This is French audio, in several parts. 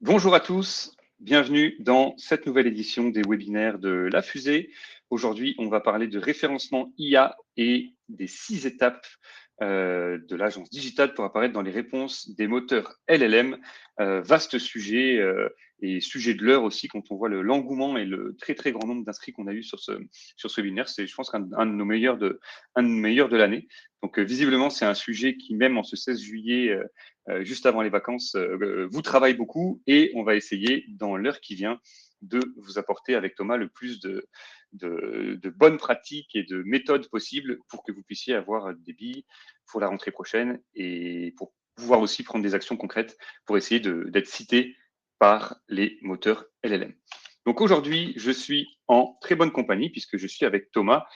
Bonjour à tous, bienvenue dans cette nouvelle édition des webinaires de La Fusée. Aujourd'hui, on va parler de référencement IA et des 6 étapes de l'agence digitale pour apparaître dans les réponses des moteurs LLM. Vaste sujet et sujet de l'heure aussi quand on voit l'engouement et le très très grand nombre d'inscrits qu'on a eu sur ce webinaire. C'est, je pense, un de nos meilleurs de l'année. Donc visiblement, c'est un sujet qui, même en ce 16 juillet, juste avant les vacances, vous travaille beaucoup et on va essayer dans l'heure qui vient de vous apporter avec Thomas le plus de bonnes pratiques et de méthodes possibles pour que vous puissiez avoir des billes pour la rentrée prochaine et pour pouvoir aussi prendre des actions concrètes pour essayer d'être cité par les moteurs LLM. Donc aujourd'hui, je suis en très bonne compagnie puisque je suis avec Thomas.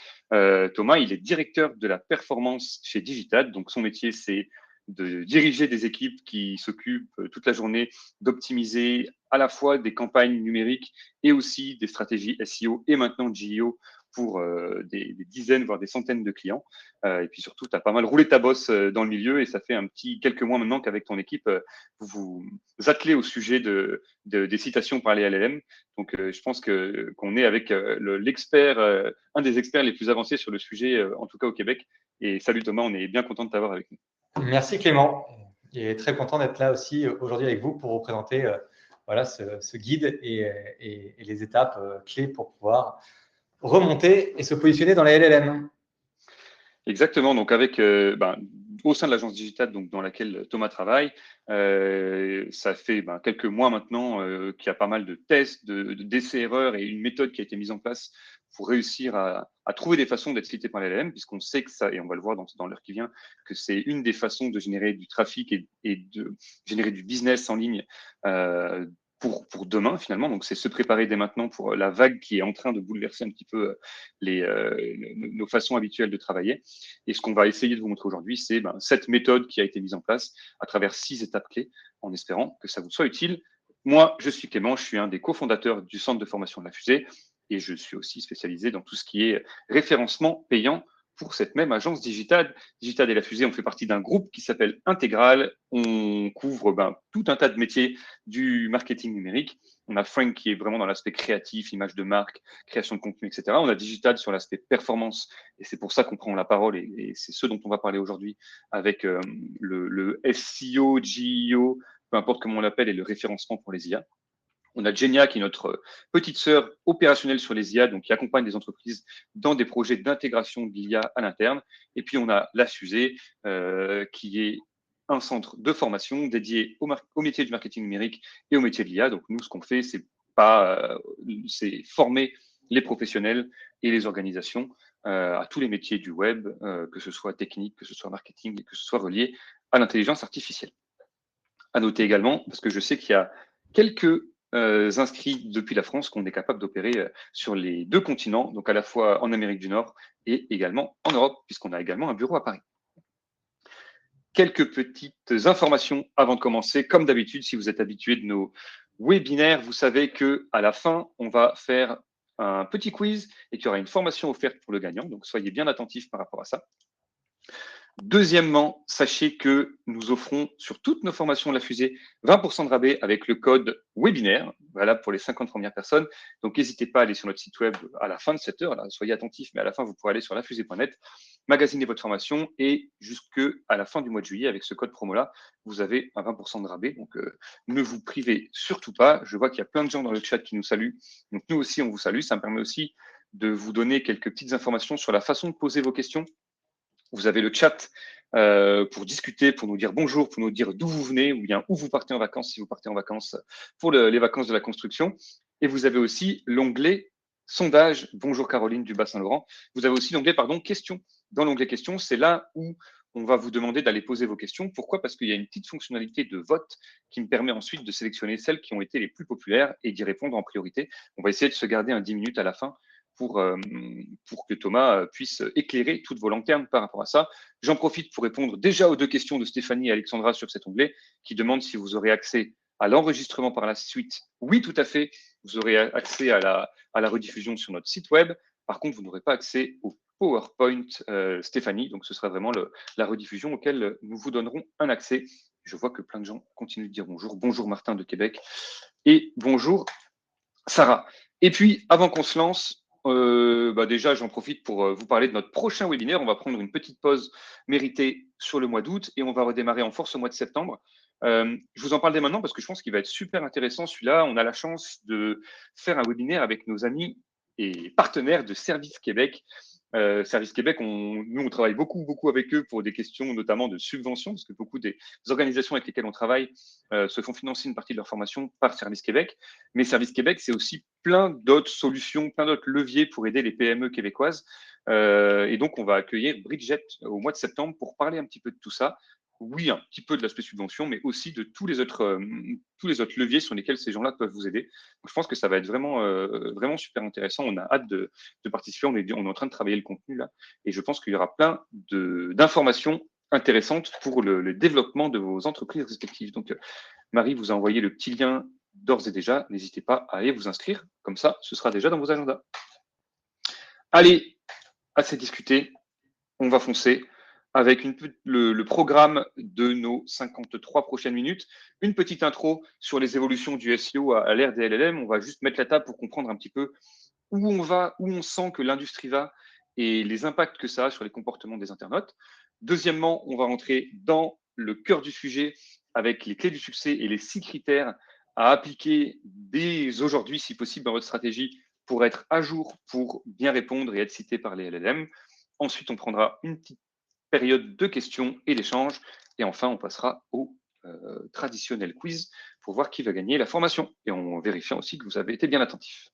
Thomas, il est directeur de la performance chez Digital. Donc son métier, c'est de diriger des équipes qui s'occupent toute la journée d'optimiser à la fois des campagnes numériques et aussi des stratégies SEO et maintenant GEO pour des dizaines, voire des centaines de clients. Et puis surtout, tu as pas mal roulé ta bosse dans le milieu et ça fait quelques mois maintenant qu'avec ton équipe, vous vous attelez au sujet des citations par les LLM. Donc, je pense qu'on est avec l'expert, un des experts les plus avancés sur le sujet, en tout cas au Québec. Et salut Thomas, on est bien content de t'avoir avec nous. Merci Clément, et très content d'être là aussi aujourd'hui avec vous pour vous présenter voilà, ce guide et les étapes clés pour pouvoir remonter et se positionner dans les LLM. Exactement. Donc, au sein de l'agence digitale donc, dans laquelle Thomas travaille, ça fait quelques mois maintenant qu'il y a pas mal de tests, d'essais-erreurs et une méthode qui a été mise en place pour réussir à trouver des façons d'être cité par l'LM, puisqu'on sait que ça, et on va le voir dans l'heure qui vient, que c'est une des façons de générer du trafic et de générer du business en ligne pour demain finalement. Donc, c'est se préparer dès maintenant pour la vague qui est en train de bouleverser un petit peu nos façons habituelles de travailler. Et ce qu'on va essayer de vous montrer aujourd'hui, c'est cette méthode qui a été mise en place à travers 6 étapes clés, en espérant que ça vous soit utile. Moi, je suis Clément, je suis un des cofondateurs du centre de formation de la Fusée et je suis aussi spécialisé dans tout ce qui est référencement payant pour cette même agence digitale. Digital et la Fusée, on fait partie d'un groupe qui s'appelle Intégral. On couvre tout un tas de métiers du marketing numérique. On a Frank qui est vraiment dans l'aspect créatif, image de marque, création de contenu, etc. On a Digital sur l'aspect performance et c'est pour ça qu'on prend la parole et c'est ce dont on va parler aujourd'hui avec le SEO, GEO, peu importe comment on l'appelle, et le référencement pour les IA. On a Genia qui est notre petite sœur opérationnelle sur les IA, donc qui accompagne les entreprises dans des projets d'intégration de l'IA à l'interne. Et puis on a la Fusée qui est un centre de formation dédié au métier du marketing numérique et au métier de l'IA. Donc nous, ce qu'on fait, c'est former les professionnels et les organisations à tous les métiers du web, que ce soit technique, que ce soit marketing, et que ce soit relié à l'intelligence artificielle. À noter également, parce que je sais qu'il y a quelques inscrits depuis la France qu'on est capable d'opérer sur les 2 continents, donc à la fois en Amérique du Nord et également en Europe, puisqu'on a également un bureau à Paris. Quelques petites informations avant de commencer. Comme d'habitude, si vous êtes habitué de nos webinaires, vous savez qu'à la fin, on va faire un petit quiz et qu'il y aura une formation offerte pour le gagnant. Donc, soyez bien attentifs par rapport à ça. Deuxièmement, sachez que nous offrons sur toutes nos formations de la Fusée 20% de rabais avec le code webinaire, valable pour les 50 premières personnes. Donc, n'hésitez pas à aller sur notre site web à la fin de cette heure. Là, soyez attentifs, mais à la fin, vous pourrez aller sur lafusée.net, magasiner votre formation et jusqu'à la fin du mois de juillet, avec ce code promo-là, vous avez un 20% de rabais. Donc, ne vous privez surtout pas. Je vois qu'il y a plein de gens dans le chat qui nous saluent. Donc, nous aussi, on vous salue. Ça me permet aussi de vous donner quelques petites informations sur la façon de poser vos questions. Vous avez le chat pour discuter, pour nous dire bonjour, pour nous dire d'où vous venez ou bien où vous partez en vacances si vous partez en vacances pour les vacances de la construction. Et vous avez aussi l'onglet sondage. Bonjour Caroline du Bas-Saint-Laurent. Vous avez aussi l'onglet questions. Dans l'onglet questions, c'est là où on va vous demander d'aller poser vos questions. Pourquoi? Parce qu'il y a une petite fonctionnalité de vote qui me permet ensuite de sélectionner celles qui ont été les plus populaires et d'y répondre en priorité. On va essayer de se garder un 10 minutes à la fin pour que Thomas puisse éclairer toutes vos lanternes par rapport à ça. J'en profite pour répondre déjà aux 2 questions de Stéphanie et Alexandra sur cet onglet qui demandent si vous aurez accès à l'enregistrement par la suite. Oui, tout à fait. Vous aurez accès à la rediffusion sur notre site web. Par contre, vous n'aurez pas accès au PowerPoint Stéphanie. Donc, ce sera vraiment la rediffusion auquel nous vous donnerons un accès Je vois que plein de gens continuent de dire bonjour. Bonjour Martin de Québec et bonjour Sarah. Et puis, avant qu'on se lance, déjà, j'en profite pour vous parler de notre prochain webinaire. On va prendre une petite pause méritée sur le mois d'août et on va redémarrer en force au mois de septembre. Je vous en parle dès maintenant parce que je pense qu'il va être super intéressant celui-là. On a la chance de faire un webinaire avec nos amis et partenaires de Service Québec. Service Québec, nous, on travaille beaucoup avec eux pour des questions notamment de subventions, parce que beaucoup des organisations avec lesquelles on travaille se font financer une partie de leur formation par Service Québec. Mais Service Québec, c'est aussi plein d'autres solutions, plein d'autres leviers pour aider les PME québécoises. Et donc, on va accueillir Bridget au mois de septembre pour parler un petit peu de tout ça. Oui, un petit peu de l'aspect subvention, mais aussi de tous les autres leviers sur lesquels ces gens-là peuvent vous aider. Donc, je pense que ça va être vraiment super intéressant. On a hâte de participer. On est en train de travailler le contenu là. Et je pense qu'il y aura plein d'informations intéressantes pour le développement de vos entreprises respectives. Donc, Marie vous a envoyé le petit lien d'ores et déjà. N'hésitez pas à aller vous inscrire. Comme ça, ce sera déjà dans vos agendas. Allez, assez discuté. On va foncer avec le programme de nos 53 prochaines minutes. Une petite intro sur les évolutions du SEO à l'ère des LLM. On va juste mettre la table pour comprendre un petit peu où on va, où on sent que l'industrie va et les impacts que ça a sur les comportements des internautes. Deuxièmement, on va rentrer dans le cœur du sujet avec les clés du succès et les 6 critères à appliquer dès aujourd'hui, si possible, dans votre stratégie pour être à jour, pour bien répondre et être cité par les LLM. Ensuite, on prendra une petite période de questions et d'échanges. Et enfin, on passera au traditionnel quiz pour voir qui va gagner la formation. Et en vérifiant aussi que vous avez été bien attentif.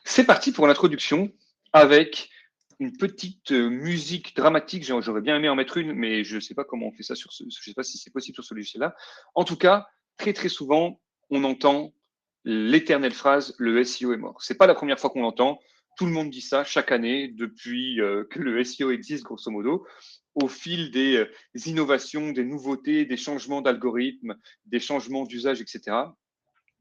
C'est parti pour l'introduction avec une petite musique dramatique. J'aurais bien aimé en mettre une, mais je ne sais pas comment on fait ça je ne sais pas si c'est possible sur ce logiciel-là. En tout cas, très souvent, on entend l'éternelle phrase le SEO est mort. C'est pas la première fois qu'on l'entend. Tout le monde dit ça chaque année depuis que le SEO existe, grosso modo, au fil des innovations, des nouveautés, des changements d'algorithmes, des changements d'usage, etc.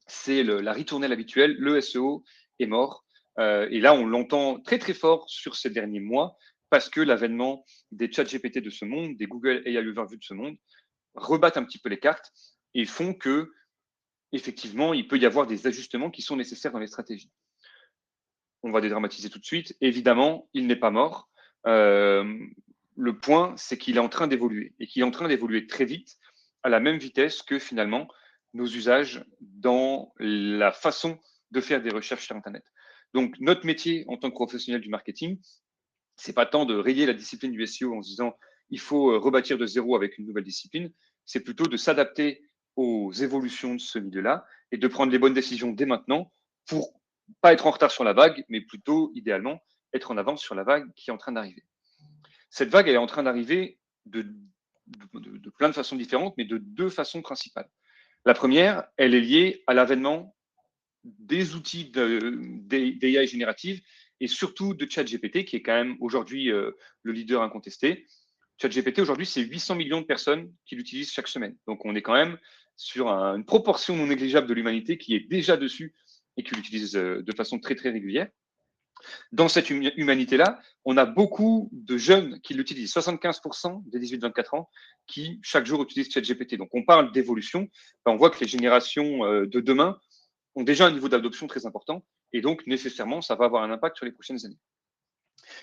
C'est la ritournelle habituelle. Le SEO est mort. Et là, on l'entend très fort sur ces derniers mois parce que l'avènement des chats GPT de ce monde, des Google AI Overview de ce monde, rebattent un petit peu les cartes et font que, effectivement, il peut y avoir des ajustements qui sont nécessaires dans les stratégies. On va dédramatiser tout de suite. Évidemment, il n'est pas mort. Le point, c'est qu'il est en train d'évoluer et qu'il est en train d'évoluer très vite, à la même vitesse que finalement nos usages dans la façon de faire des recherches sur Internet. Donc, notre métier en tant que professionnel du marketing, c'est pas tant de rayer la discipline du SEO en se disant il faut rebâtir de zéro avec une nouvelle discipline, c'est plutôt de s'adapter aux évolutions de ce milieu-là et de prendre les bonnes décisions dès maintenant pour pas être en retard sur la vague, mais plutôt, idéalement, être en avance sur la vague qui est en train d'arriver. Cette vague, elle est en train d'arriver de plein de façons différentes, mais de 2 façons principales. La première, elle est liée à l'avènement des outils d'AI générative et surtout de ChatGPT, qui est quand même aujourd'hui le leader incontesté. ChatGPT, aujourd'hui, c'est 800 millions de personnes qui l'utilisent chaque semaine. Donc, on est quand même sur une proportion non négligeable de l'humanité qui est déjà dessus et qui l'utilise de façon très régulière. Dans cette humanité-là, on a beaucoup de jeunes qui l'utilisent. 75% des 18-24 ans qui, chaque jour, utilisent ChatGPT. Donc, on parle d'évolution. On voit que les générations de demain ont déjà un niveau d'adoption très important. Et donc, nécessairement, ça va avoir un impact sur les prochaines années.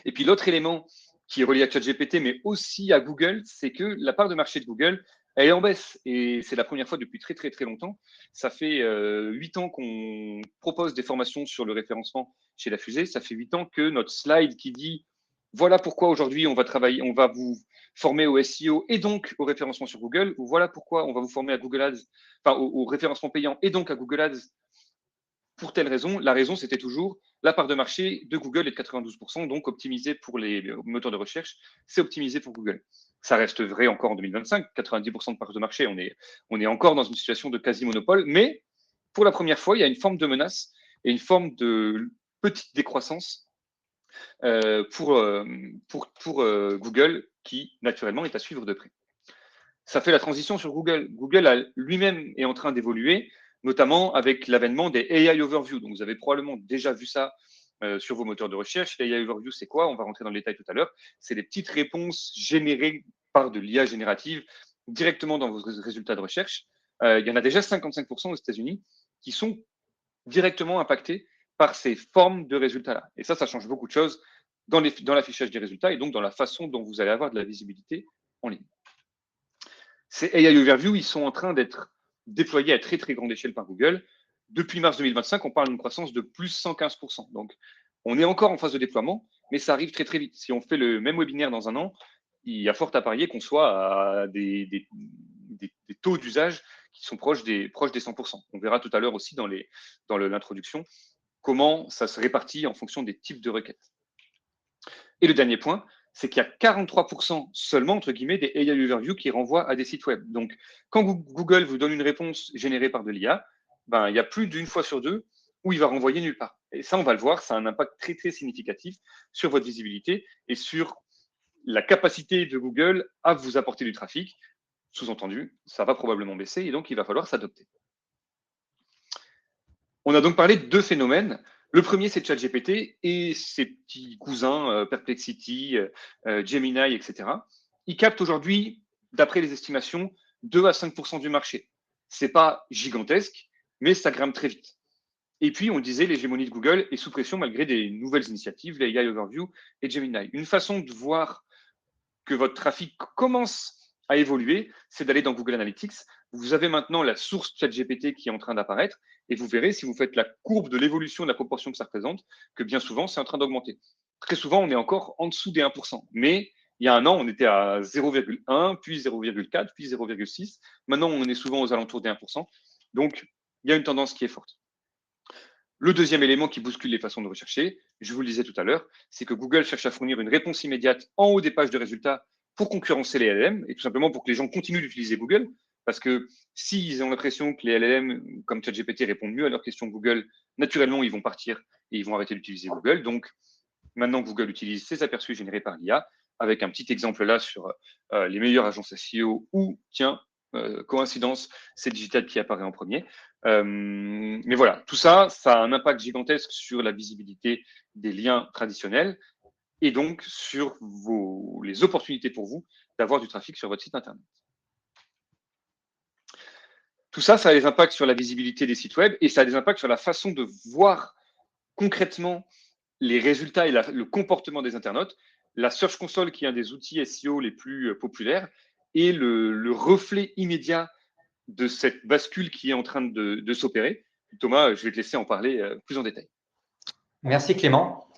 Et puis, l'autre élément qui est relié à ChatGPT, mais aussi à Google, c'est que la part de marché de Google, elle est en baisse. Et c'est la première fois depuis très longtemps. Ça fait 8 ans qu'on propose des formations sur le référencement chez La Fusée. Ça fait 8 ans que notre slide qui dit voilà pourquoi aujourd'hui on va vous former au SEO et donc au référencement sur Google, ou voilà pourquoi on va vous former à Google Ads, enfin au référencement payant et donc à Google Ads pour telle raison. La raison, c'était toujours la part de marché de Google est de 92%, donc optimisé pour les moteurs de recherche, c'est optimisé pour Google. Ça reste vrai encore en 2025, 90% de part de marché, on est encore dans une situation de quasi-monopole, mais pour la première fois, il y a une forme de menace et une forme de petite décroissance pour Google qui, naturellement, est à suivre de près. Ça fait la transition sur Google. Google lui-même est en train d'évoluer, notamment avec l'avènement des AI Overview. Donc, vous avez probablement déjà vu ça sur vos moteurs de recherche. Les AI Overview, c'est quoi? On va rentrer dans le détail tout à l'heure. C'est des petites réponses générées par de l'IA générative directement dans vos résultats de recherche, il y en a déjà 55% aux États-Unis qui sont directement impactés par ces formes de résultats-là. Et ça change beaucoup de choses dans l'affichage des résultats et donc dans la façon dont vous allez avoir de la visibilité en ligne. Ces AI Overview, ils sont en train d'être déployés à très, très grande échelle par Google. Depuis mars 2025, on parle d'une croissance de plus 115%. Donc, on est encore en phase de déploiement, mais ça arrive très, très vite. Si on fait le même webinaire dans un an, il y a fort à parier qu'on soit à des taux d'usage qui sont proches des 100%. On verra tout à l'heure aussi dans l'introduction comment ça se répartit en fonction des types de requêtes. Et le dernier point, c'est qu'il y a 43% seulement, entre guillemets, des AI Overview qui renvoient à des sites web. Donc, quand Google vous donne une réponse générée par de l'IA, ben, il y a plus d'une fois sur deux où il va renvoyer nulle part. Et ça, on va le voir, ça a un impact très, très significatif sur votre visibilité et sur la capacité de Google à vous apporter du trafic. Sous-entendu, ça va probablement baisser et donc il va falloir s'adapter. On a donc parlé de deux phénomènes. Le premier, c'est ChatGPT et ses petits cousins, Perplexity, Gemini, etc. Ils captent aujourd'hui, d'après les estimations, 2 à 5% du marché. Ce n'est pas gigantesque, mais ça grimpe très vite. Et puis, on disait, l'hégémonie de Google est sous pression malgré des nouvelles initiatives, les AI Overview et Gemini. Une façon de voir que votre trafic commence à évoluer, c'est d'aller dans Google Analytics. Vous avez maintenant la source ChatGPT qui est en train d'apparaître et vous verrez, si vous faites la courbe de l'évolution de la proportion que ça représente, que bien souvent, c'est en train d'augmenter. Très souvent, on est encore en dessous des 1%. Mais il y a un an, on était à 0,1, puis 0,4, puis 0,6. Maintenant, on est souvent aux alentours des 1%. Donc, il y a une tendance qui est forte. Le deuxième élément qui bouscule les façons de rechercher, je vous le disais tout à l'heure, c'est que Google cherche à fournir une réponse immédiate en haut des pages de résultats pour concurrencer les LLM et tout simplement pour que les gens continuent d'utiliser Google. Parce que s'ils ont l'impression que les LLM, comme ChatGPT, répondent mieux à leurs questions Google, naturellement, ils vont partir et ils vont arrêter d'utiliser Google. Donc, maintenant, Google utilise ces aperçus générés par l'IA, avec un petit exemple là sur les meilleures agences SEO ou, tiens, coïncidence, c'est Digital qui apparaît en premier. Mais voilà, tout ça, ça a un impact gigantesque sur la visibilité des liens traditionnels et donc sur les opportunités pour vous d'avoir du trafic sur votre site Internet. Tout ça, ça a des impacts sur la visibilité des sites web et ça a des impacts sur la façon de voir concrètement les résultats et le comportement des internautes. La Search Console, qui est un des outils SEO les plus populaires, est le reflet immédiat de cette bascule qui est en train de s'opérer. Thomas, je vais te laisser en parler plus en détail. Merci Clément.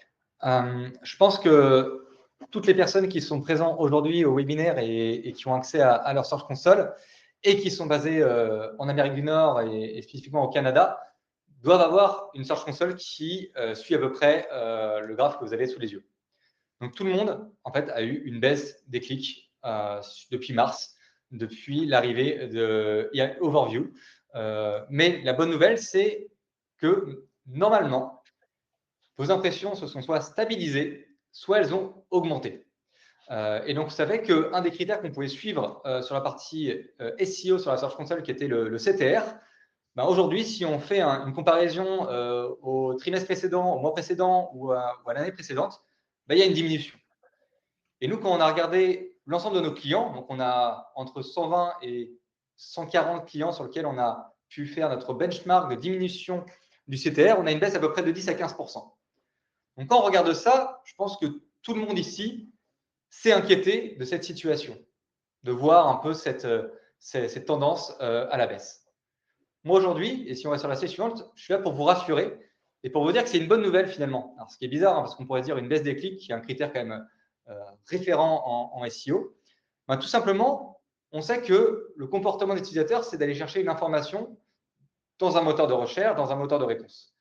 Je pense que toutes les personnes qui sont présentes aujourd'hui au webinaire et qui ont accès à leur Search Console et qui sont basées en Amérique du Nord et spécifiquement au Canada doivent avoir une Search Console qui suit à peu près le graphe que vous avez sous les yeux. Donc tout le monde en fait a eu une baisse des clics depuis mars, depuis l'arrivée de Overview. Mais la bonne nouvelle, c'est que normalement, vos impressions se sont soit stabilisées, soit elles ont augmenté. Et donc, vous savez qu'un des critères qu'on pouvait suivre sur la partie SEO sur la Search Console, qui était le CTR, ben aujourd'hui, si on fait une comparaison au trimestre précédent, au mois précédent ou à l'année précédente, ben, il y a une diminution. Et nous, quand on a regardé l'ensemble de nos clients, donc on a entre 120 et 140 clients sur lesquels on a pu faire notre benchmark de diminution du CTR, on a une baisse à peu près de 10 à 15%. Donc, quand on regarde ça, je pense que tout le monde ici s'est inquiété de cette situation, de voir un peu cette tendance à la baisse. Moi, aujourd'hui, et si on va sur la slide suivante, je suis là pour vous rassurer et pour vous dire que c'est une bonne nouvelle finalement. Alors, ce qui est bizarre, parce qu'on pourrait dire une baisse des clics, qui est un critère quand même référent en SEO. Ben, tout simplement, on sait que le comportement des utilisateurs, c'est d'aller chercher une information dans un moteur de recherche, dans un moteur de réponse.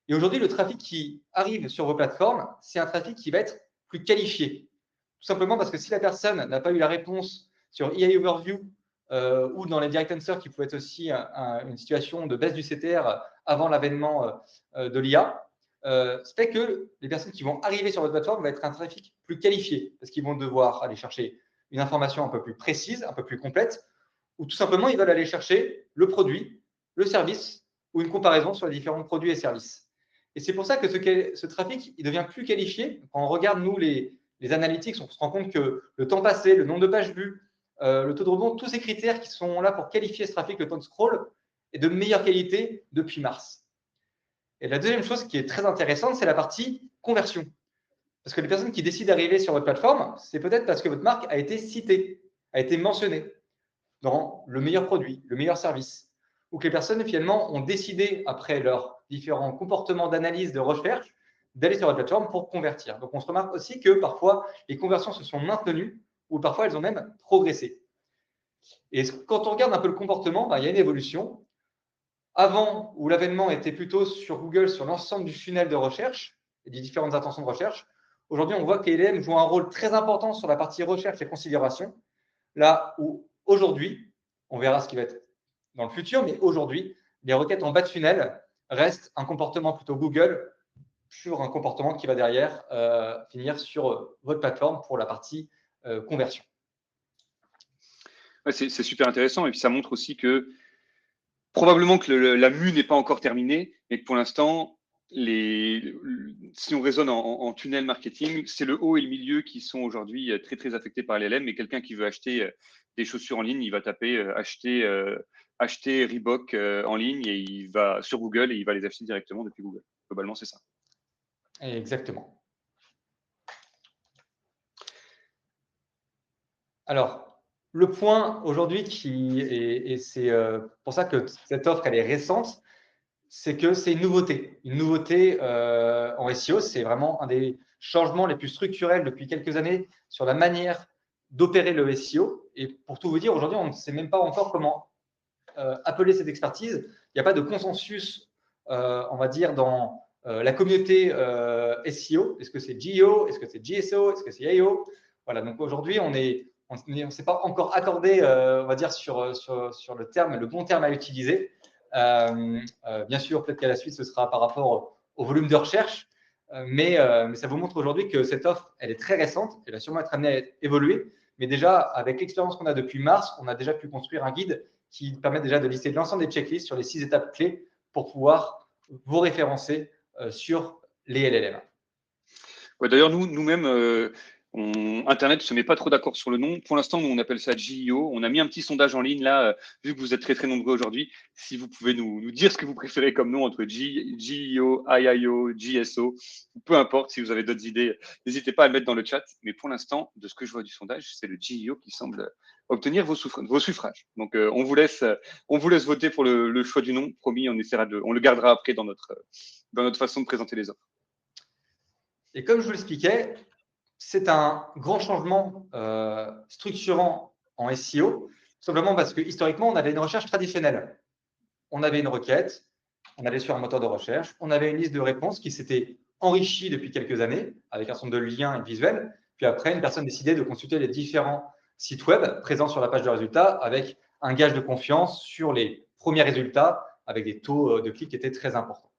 Et aujourd'hui, le trafic qui arrive sur vos plateformes, c'est un trafic qui va être plus qualifié. Tout simplement parce que si la personne n'a pas eu la réponse sur AI Overview ou dans les direct answers, qui pouvait être aussi une situation de baisse du CTR avant l'avènement de l'IA, ça fait que les personnes qui vont arriver sur votre plateforme vont être un trafic plus qualifié parce qu'ils vont devoir aller chercher une information un peu plus précise, un peu plus complète, ou tout simplement, ils veulent aller chercher le produit, le service ou une comparaison sur les différents produits et services. Et c'est pour ça que ce trafic, il devient plus qualifié. Quand on regarde, nous, les analytics, on se rend compte que le temps passé, le nombre de pages vues, le taux de rebond, tous ces critères qui sont là pour qualifier ce trafic, le temps de scroll, est de meilleure qualité depuis mars. Et la deuxième chose qui est très intéressante, c'est la partie conversion. Parce que les personnes qui décident d'arriver sur votre plateforme, c'est peut-être parce que votre marque a été citée, a été mentionnée dans le meilleur produit, le meilleur service, ou que les personnes finalement ont décidé, après leurs différents comportements d'analyse, de recherche, d'aller sur votre plateforme pour convertir. Donc on se remarque aussi que parfois les conversions se sont maintenues ou parfois elles ont même progressé. Et quand on regarde un peu le comportement, il y a une évolution. Avant, où l'avènement était plutôt sur Google, sur l'ensemble du funnel de recherche et des différentes intentions de recherche, aujourd'hui, on voit que les LLM jouent un rôle très important sur la partie recherche et considération, là où aujourd'hui, on verra ce qui va être dans le futur, mais aujourd'hui, les requêtes en bas de funnel restent un comportement plutôt Google sur un comportement qui va derrière finir sur votre plateforme pour la partie conversion. Ouais, c'est super intéressant et puis ça montre aussi que probablement que la mue n'est pas encore terminée et que pour l'instant, si on raisonne en tunnel marketing, c'est le haut et le milieu qui sont aujourd'hui très, très affectés par LLM. Mais quelqu'un qui veut acheter des chaussures en ligne, il va taper acheter Reebok en ligne et il va sur Google et il va les acheter directement depuis Google. Globalement, c'est ça. Exactement. Alors, le point aujourd'hui et c'est pour ça que cette offre, elle est récente, c'est que c'est une nouveauté. Une nouveauté en SEO, c'est vraiment un des changements les plus structurels depuis quelques années sur la manière d'opérer le SEO. Et pour tout vous dire, aujourd'hui, on ne sait même pas encore comment appeler cette expertise. Il n'y a pas de consensus, on va dire, dans la communauté SEO. Est-ce que c'est GEO? Est-ce que c'est GSO? Est-ce que c'est AO? Voilà, donc aujourd'hui, on ne s'est pas encore accordé, on va dire, sur le terme, le bon terme à utiliser. Bien sûr, peut-être qu'à la suite, ce sera par rapport au volume de recherche, mais ça vous montre aujourd'hui que cette offre, elle est très récente, elle va sûrement être amenée à évoluer, mais déjà, avec l'expérience qu'on a depuis mars, on a déjà pu construire un guide qui permet déjà de lister l'ensemble des checklists sur les 6 étapes clés pour pouvoir vous référencer sur les LLM. Ouais, d'ailleurs, nous-mêmes, Internet ne se met pas trop d'accord sur le nom. Pour l'instant, nous, on appelle ça GIO. On a mis un petit sondage en ligne là, vu que vous êtes très, très nombreux aujourd'hui. Si vous pouvez nous dire ce que vous préférez comme nom entre GIO, IIO, GSO, peu importe si vous avez d'autres idées, n'hésitez pas à le mettre dans le chat. Mais pour l'instant, de ce que je vois du sondage, c'est le GIO qui semble obtenir vos suffrages. Donc, on vous laisse voter pour le choix du nom. Promis, on le gardera après dans notre façon de présenter les offres. Et comme je vous l'expliquais, c'est un grand changement structurant en SEO, simplement parce que historiquement, on avait une recherche traditionnelle. On avait une requête, on allait sur un moteur de recherche, on avait une liste de réponses qui s'était enrichie depuis quelques années avec un certain nombre de liens et de visuels. Puis après, une personne décidait de consulter les différents sites web présents sur la page de résultats avec un gage de confiance sur les premiers résultats avec des taux de clics qui étaient très importants.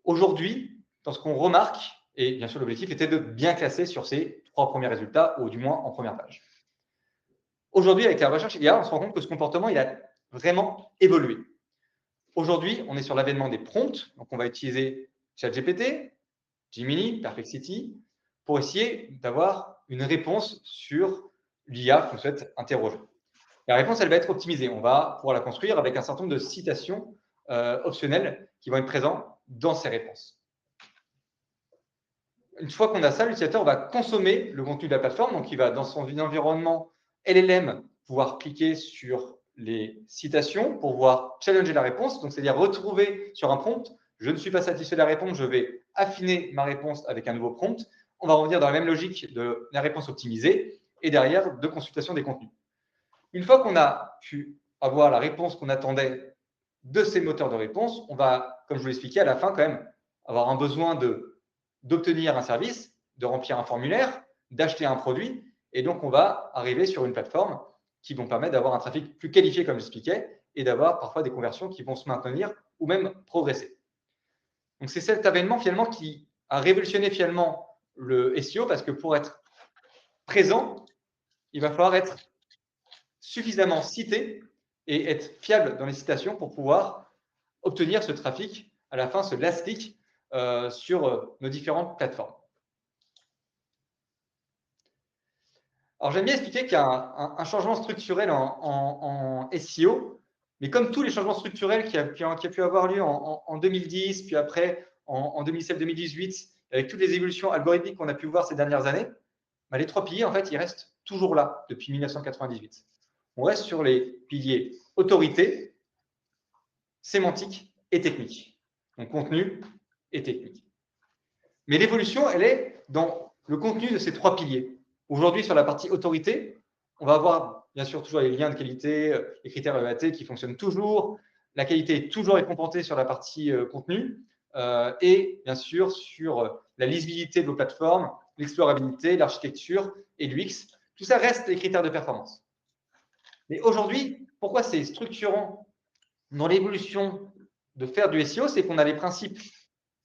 Aujourd'hui, dans ce qu'on remarque, et bien sûr l'objectif était de bien classer sur ces 3 premiers résultats, ou du moins en première page. Aujourd'hui, avec la recherche IA, on se rend compte que ce comportement, il a vraiment évolué. Aujourd'hui, on est sur l'avènement des prompts, donc on va utiliser ChatGPT, Gemini, Perplexity, pour essayer d'avoir une réponse sur l'IA qu'on souhaite interroger. La réponse, elle va être optimisée. On va pouvoir la construire avec un certain nombre de citations optionnelles qui vont être présentes dans ces réponses. Une fois qu'on a ça, l'utilisateur va consommer le contenu de la plateforme. Donc, il va, dans son environnement LLM, pouvoir cliquer sur les citations pour pouvoir challenger la réponse. Donc, c'est-à-dire retrouver sur un prompt, je ne suis pas satisfait de la réponse, je vais affiner ma réponse avec un nouveau prompt. On va revenir dans la même logique de la réponse optimisée et derrière de consultation des contenus. Une fois qu'on a pu avoir la réponse qu'on attendait de ces moteurs de réponse, on va, comme je vous l'expliquais, à la fin quand même avoir un besoin d'obtenir un service, de remplir un formulaire, d'acheter un produit. Et donc, on va arriver sur une plateforme qui vont permettre d'avoir un trafic plus qualifié, comme j'expliquais, et d'avoir parfois des conversions qui vont se maintenir ou même progresser. Donc, c'est cet avènement finalement qui a révolutionné finalement le SEO parce que pour être présent, il va falloir être suffisamment cité et être fiable dans les citations pour pouvoir obtenir ce trafic, à la fin, ce last click sur nos différentes plateformes. Alors, j'aime bien expliquer qu'il y a un changement structurel en SEO, mais comme tous les changements structurels qui a pu avoir lieu en 2010, puis après en 2017-2018, avec toutes les évolutions algorithmiques qu'on a pu voir ces dernières années, bah, les 3 piliers, en fait, ils restent toujours là depuis 1998. On reste sur les piliers autorité, sémantique et technique. Donc, contenu et technique. Mais l'évolution, elle est dans le contenu de ces 3 piliers. Aujourd'hui, sur la partie autorité, on va avoir bien sûr toujours les liens de qualité, les critères EAT qui fonctionnent toujours. La qualité est toujours récompensée sur la partie contenu et bien sûr sur la lisibilité de vos plateformes, l'explorabilité, l'architecture et l'UX. Tout ça reste les critères de performance. Mais aujourd'hui, pourquoi c'est structurant dans l'évolution de faire du SEO? C'est qu'on a les principes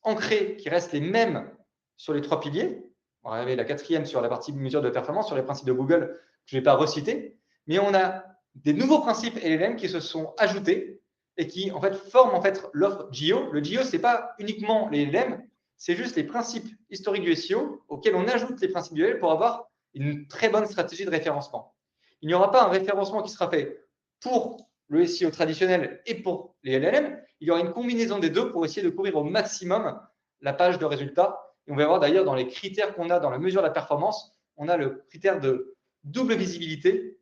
ancrés qui restent les mêmes sur les 3 piliers. On va arriver la 4e sur la partie mesure de performance, sur les principes de Google que je ne vais pas reciter, mais on a des nouveaux principes LLM qui se sont ajoutés et qui en fait forment en fait l'offre GEO. Le GEO, ce n'est pas uniquement les LLM, c'est juste les principes historiques du SEO auxquels on ajoute les principes du LLM pour avoir une très bonne stratégie de référencement. Il n'y aura pas un référencement qui sera fait pour le SEO traditionnel et pour les LLM. Il y aura une combinaison des deux pour essayer de couvrir au maximum la page de résultats. Et on va voir d'ailleurs dans les critères qu'on a dans la mesure de la performance, on a le critère de double visibilité,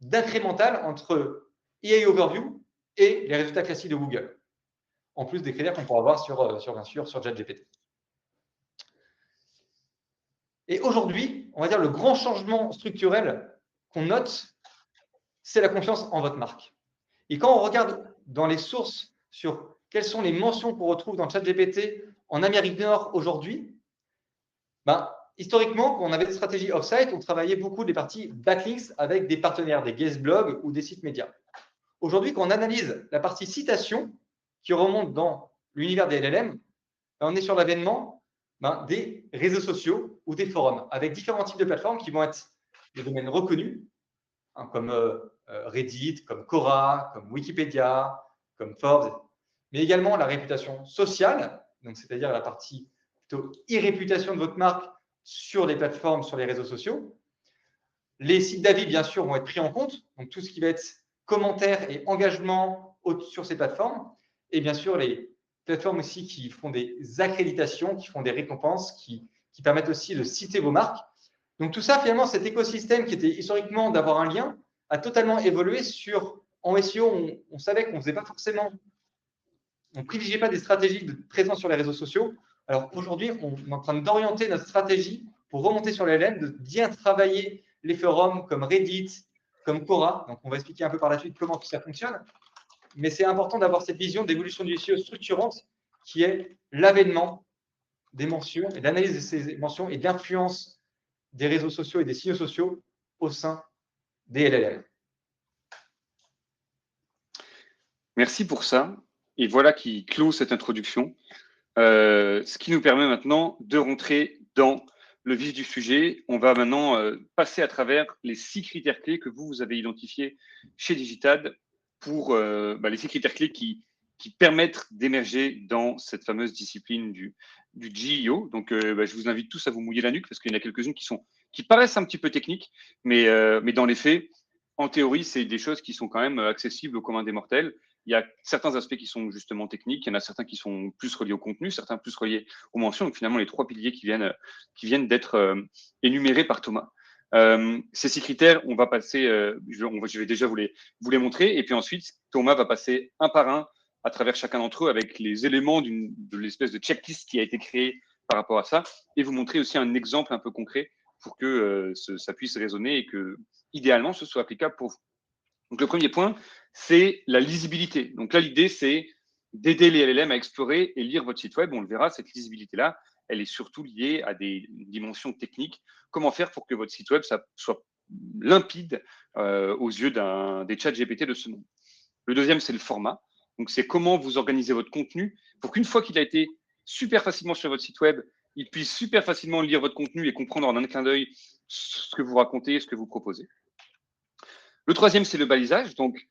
d'incrémental entre EA Overview et les résultats classiques de Google, en plus des critères qu'on pourra voir bien sûr, sur ChatGPT. Et aujourd'hui, on va dire le grand changement structurel qu'on note, c'est la confiance en votre marque. Et quand on regarde dans les sources sur quelles sont les mentions qu'on retrouve dans ChatGPT en Amérique du Nord aujourd'hui, ben, historiquement, quand on avait des stratégies off-site, on travaillait beaucoup des parties backlinks avec des partenaires, des guest blogs ou des sites médias. Aujourd'hui, quand on analyse la partie citation qui remonte dans l'univers des LLM, ben, on est sur l'avènement des réseaux sociaux ou des forums avec différents types de plateformes qui vont être des domaines reconnus, hein, comme Reddit, comme Quora, comme Wikipédia, comme Forbes, mais également la réputation sociale, donc c'est-à-dire la partie plutôt e-réputation de votre marque sur les plateformes, sur les réseaux sociaux. Les sites d'avis, bien sûr, vont être pris en compte, donc tout ce qui va être commentaires et engagement sur ces plateformes, et bien sûr les plateformes aussi qui font des accréditations, qui font des récompenses, qui permettent aussi de citer vos marques. Donc tout ça, finalement, cet écosystème qui était historiquement d'avoir un lien, a totalement évolué en SEO, on savait qu'on ne faisait pas forcément, on ne privilégiait pas des stratégies de présence sur les réseaux sociaux. Alors aujourd'hui, on est en train d'orienter notre stratégie pour remonter sur les LLM, de bien travailler les forums comme Reddit, comme Quora. Donc on va expliquer un peu par la suite comment tout ça fonctionne. Mais c'est important d'avoir cette vision d'évolution du SEO structurante qui est l'avènement des mentions et l'analyse de ces mentions et de l'influence des réseaux sociaux et des signaux sociaux au sein des LLM. Merci pour ça. Et voilà qui clôt cette introduction. Ce qui nous permet maintenant de rentrer dans le vif du sujet. On va maintenant passer à travers les 6 critères clés que vous avez identifiés chez Digitad pour les 6 critères clés qui permettent d'émerger dans cette fameuse discipline du GEO. Donc, je vous invite tous à vous mouiller la nuque parce qu'il y en a quelques-unes qui paraissent un petit peu techniques, mais dans les faits, en théorie, c'est des choses qui sont quand même accessibles au commun des mortels. Il y a certains aspects qui sont justement techniques, il y en a certains qui sont plus reliés au contenu, certains plus reliés aux mentions. Donc finalement, les 3 piliers qui viennent d'être énumérés par Thomas. Ces 6 critères, on va passer, je vais déjà vous les montrer, et puis ensuite, Thomas va passer un par un à travers chacun d'entre eux avec les éléments de l'espèce de checklist qui a été créée par rapport à ça, et vous montrer aussi un exemple un peu concret pour que ça puisse résonner et que, idéalement, ce soit applicable pour vous. Donc, le premier point, c'est la lisibilité. Donc là, l'idée, c'est d'aider les LLM à explorer et lire votre site web. On le verra, cette lisibilité-là, elle est surtout liée à des dimensions techniques. Comment faire pour que votre site web soit limpide aux yeux des chats GPT de ce monde. Le deuxième, c'est le format. Donc, c'est comment vous organisez votre contenu pour qu'une fois qu'il a été super facilement sur votre site web, il puisse super facilement lire votre contenu et comprendre en un clin d'œil ce que vous racontez, ce que vous proposez. Le troisième, c'est le balisage. Donc,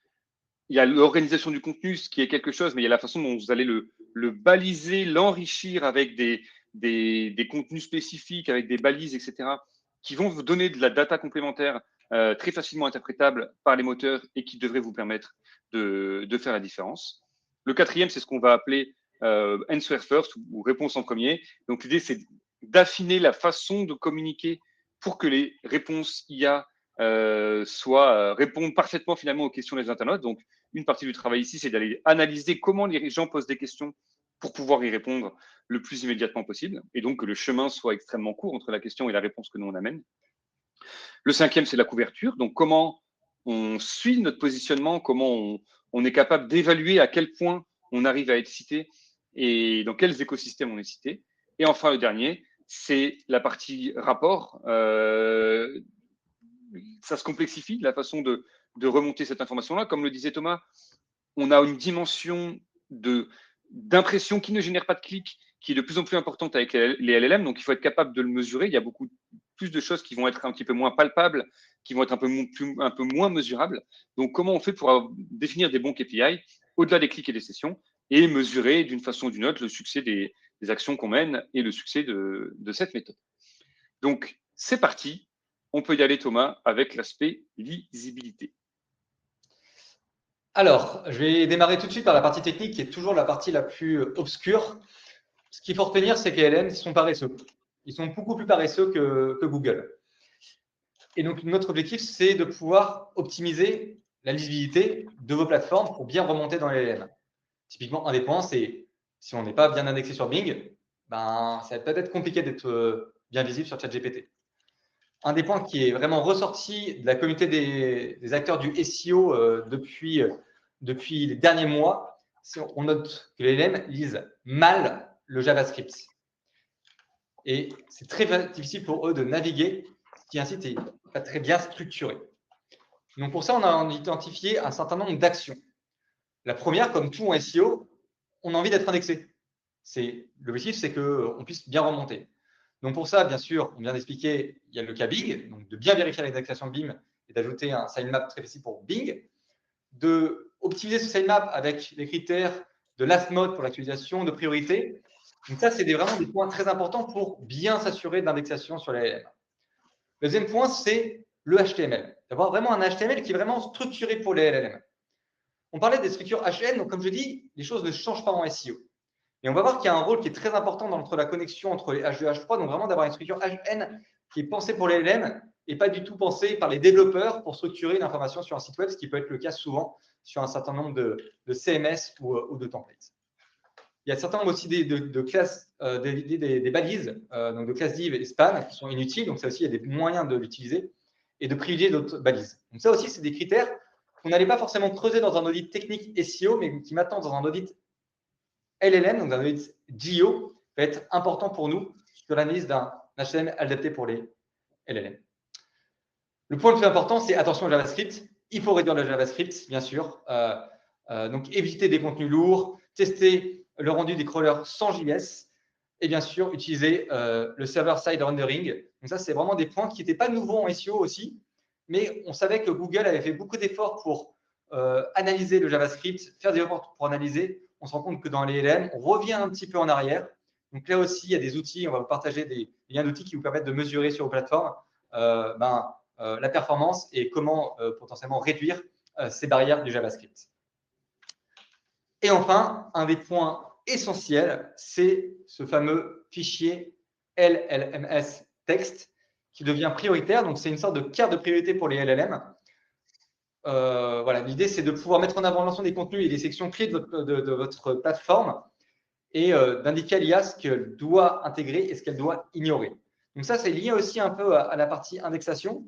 il y a l'organisation du contenu, ce qui est quelque chose, mais il y a la façon dont vous allez le baliser, l'enrichir avec des contenus spécifiques, avec des balises, etc., qui vont vous donner de la data complémentaire très facilement interprétable par les moteurs et qui devrait vous permettre de faire la différence. Le quatrième, c'est ce qu'on va appeler answer first ou réponse en premier. Donc l'idée, c'est d'affiner la façon de communiquer pour que les réponses IA répondent parfaitement finalement aux questions des internautes. Donc une partie du travail ici, c'est d'aller analyser comment les gens posent des questions pour pouvoir y répondre le plus immédiatement possible, et donc que le chemin soit extrêmement court entre la question et la réponse que nous on amène. Le cinquième, c'est la couverture, donc comment on suit notre positionnement, comment on est capable d'évaluer à quel point on arrive à être cité et dans quels écosystèmes on est cité. Et enfin, le dernier, c'est la partie rapport. Ça se complexifie, la façon de remonter cette information-là. Comme le disait Thomas, on a une dimension d'impression qui ne génère pas de clics, qui est de plus en plus importante avec les LLM. Donc, il faut être capable de le mesurer. Il y a beaucoup plus de choses qui vont être un petit peu moins palpables, qui vont être un peu moins mesurables. Donc, comment on fait pour définir des bons KPI au-delà des clics et des sessions et mesurer d'une façon ou d'une autre le succès des actions qu'on mène et le succès de cette méthode. Donc, c'est parti. On peut y aller, Thomas, avec l'aspect lisibilité. Alors, je vais démarrer tout de suite par la partie technique qui est toujours la partie la plus obscure. Ce qu'il faut retenir, c'est que les LLM sont paresseux. Ils sont beaucoup plus paresseux que Google. Et donc, notre objectif, c'est de pouvoir optimiser la lisibilité de vos plateformes pour bien remonter dans les LLM. Typiquement, un des points, c'est si on n'est pas bien indexé sur Bing, ça va peut-être compliqué d'être bien visible sur ChatGPT. Un des points qui est vraiment ressorti de la communauté des acteurs du SEO depuis les derniers mois, on note que les LLM lisent mal le JavaScript. Et c'est très difficile pour eux de naviguer, ce qui ainsi n'est pas très bien structuré. Donc pour ça, on a identifié un certain nombre d'actions. La première, comme tout en SEO, on a envie d'être indexé. L'objectif, c'est qu'on puisse bien remonter. Donc pour ça, bien sûr, on vient d'expliquer, il y a le cas Bing, donc de bien vérifier l'indexation de Bing et d'ajouter un sitemap très précis pour Bing, de optimiser ce sitemap avec les critères de last mode pour l'actualisation, de priorité. Donc ça, c'est vraiment des points très importants pour bien s'assurer d'indexation sur les LLM. Le deuxième point, c'est le HTML. D'avoir vraiment un HTML qui est vraiment structuré pour les LLM. On parlait des structures HN, donc comme je dis, les choses ne changent pas en SEO. Et on va voir qu'il y a un rôle qui est très important entre la connexion entre les H2 et H3, donc vraiment d'avoir une structure HN qui est pensée pour les LLM et pas du tout pensée par les développeurs pour structurer l'information sur un site web, ce qui peut être le cas souvent sur un certain nombre de CMS ou de templates. Il y a certains aussi de classes, des balises, donc de classes div et span qui sont inutiles, donc ça aussi, il y a des moyens de l'utiliser et de privilégier d'autres balises. Donc ça aussi, c'est des critères qu'on n'allait pas forcément creuser dans un audit technique SEO, mais qui maintenant, dans un audit LLM, donc un audit GEO, va être important pour nous sur l'analyse d'un HTML adapté pour les LLM. Le point le plus important, c'est attention au JavaScript. Il faut réduire le JavaScript, bien sûr. Donc, éviter des contenus lourds, tester le rendu des crawlers sans JS et bien sûr, utiliser le server-side rendering. Donc, ça, c'est vraiment des points qui n'étaient pas nouveaux en SEO aussi, mais on savait que Google avait fait beaucoup d'efforts pour analyser le JavaScript, faire des efforts pour analyser. On se rend compte que dans les LLM, on revient un petit peu en arrière. Donc là aussi, il y a des outils, on va vous partager des liens d'outils qui vous permettent de mesurer sur vos plateformes la performance et comment potentiellement réduire ces barrières du JavaScript. Et enfin, un des points essentiels, c'est ce fameux fichier LLMS texte qui devient prioritaire. Donc, c'est une sorte de carte de priorité pour les LLM. Voilà, l'idée, c'est de pouvoir mettre en avant l'ensemble des contenus et des sections clés de votre plateforme et d'indiquer à l'IA ce qu'elle doit intégrer et ce qu'elle doit ignorer. Donc ça, c'est lié aussi un peu à la partie indexation.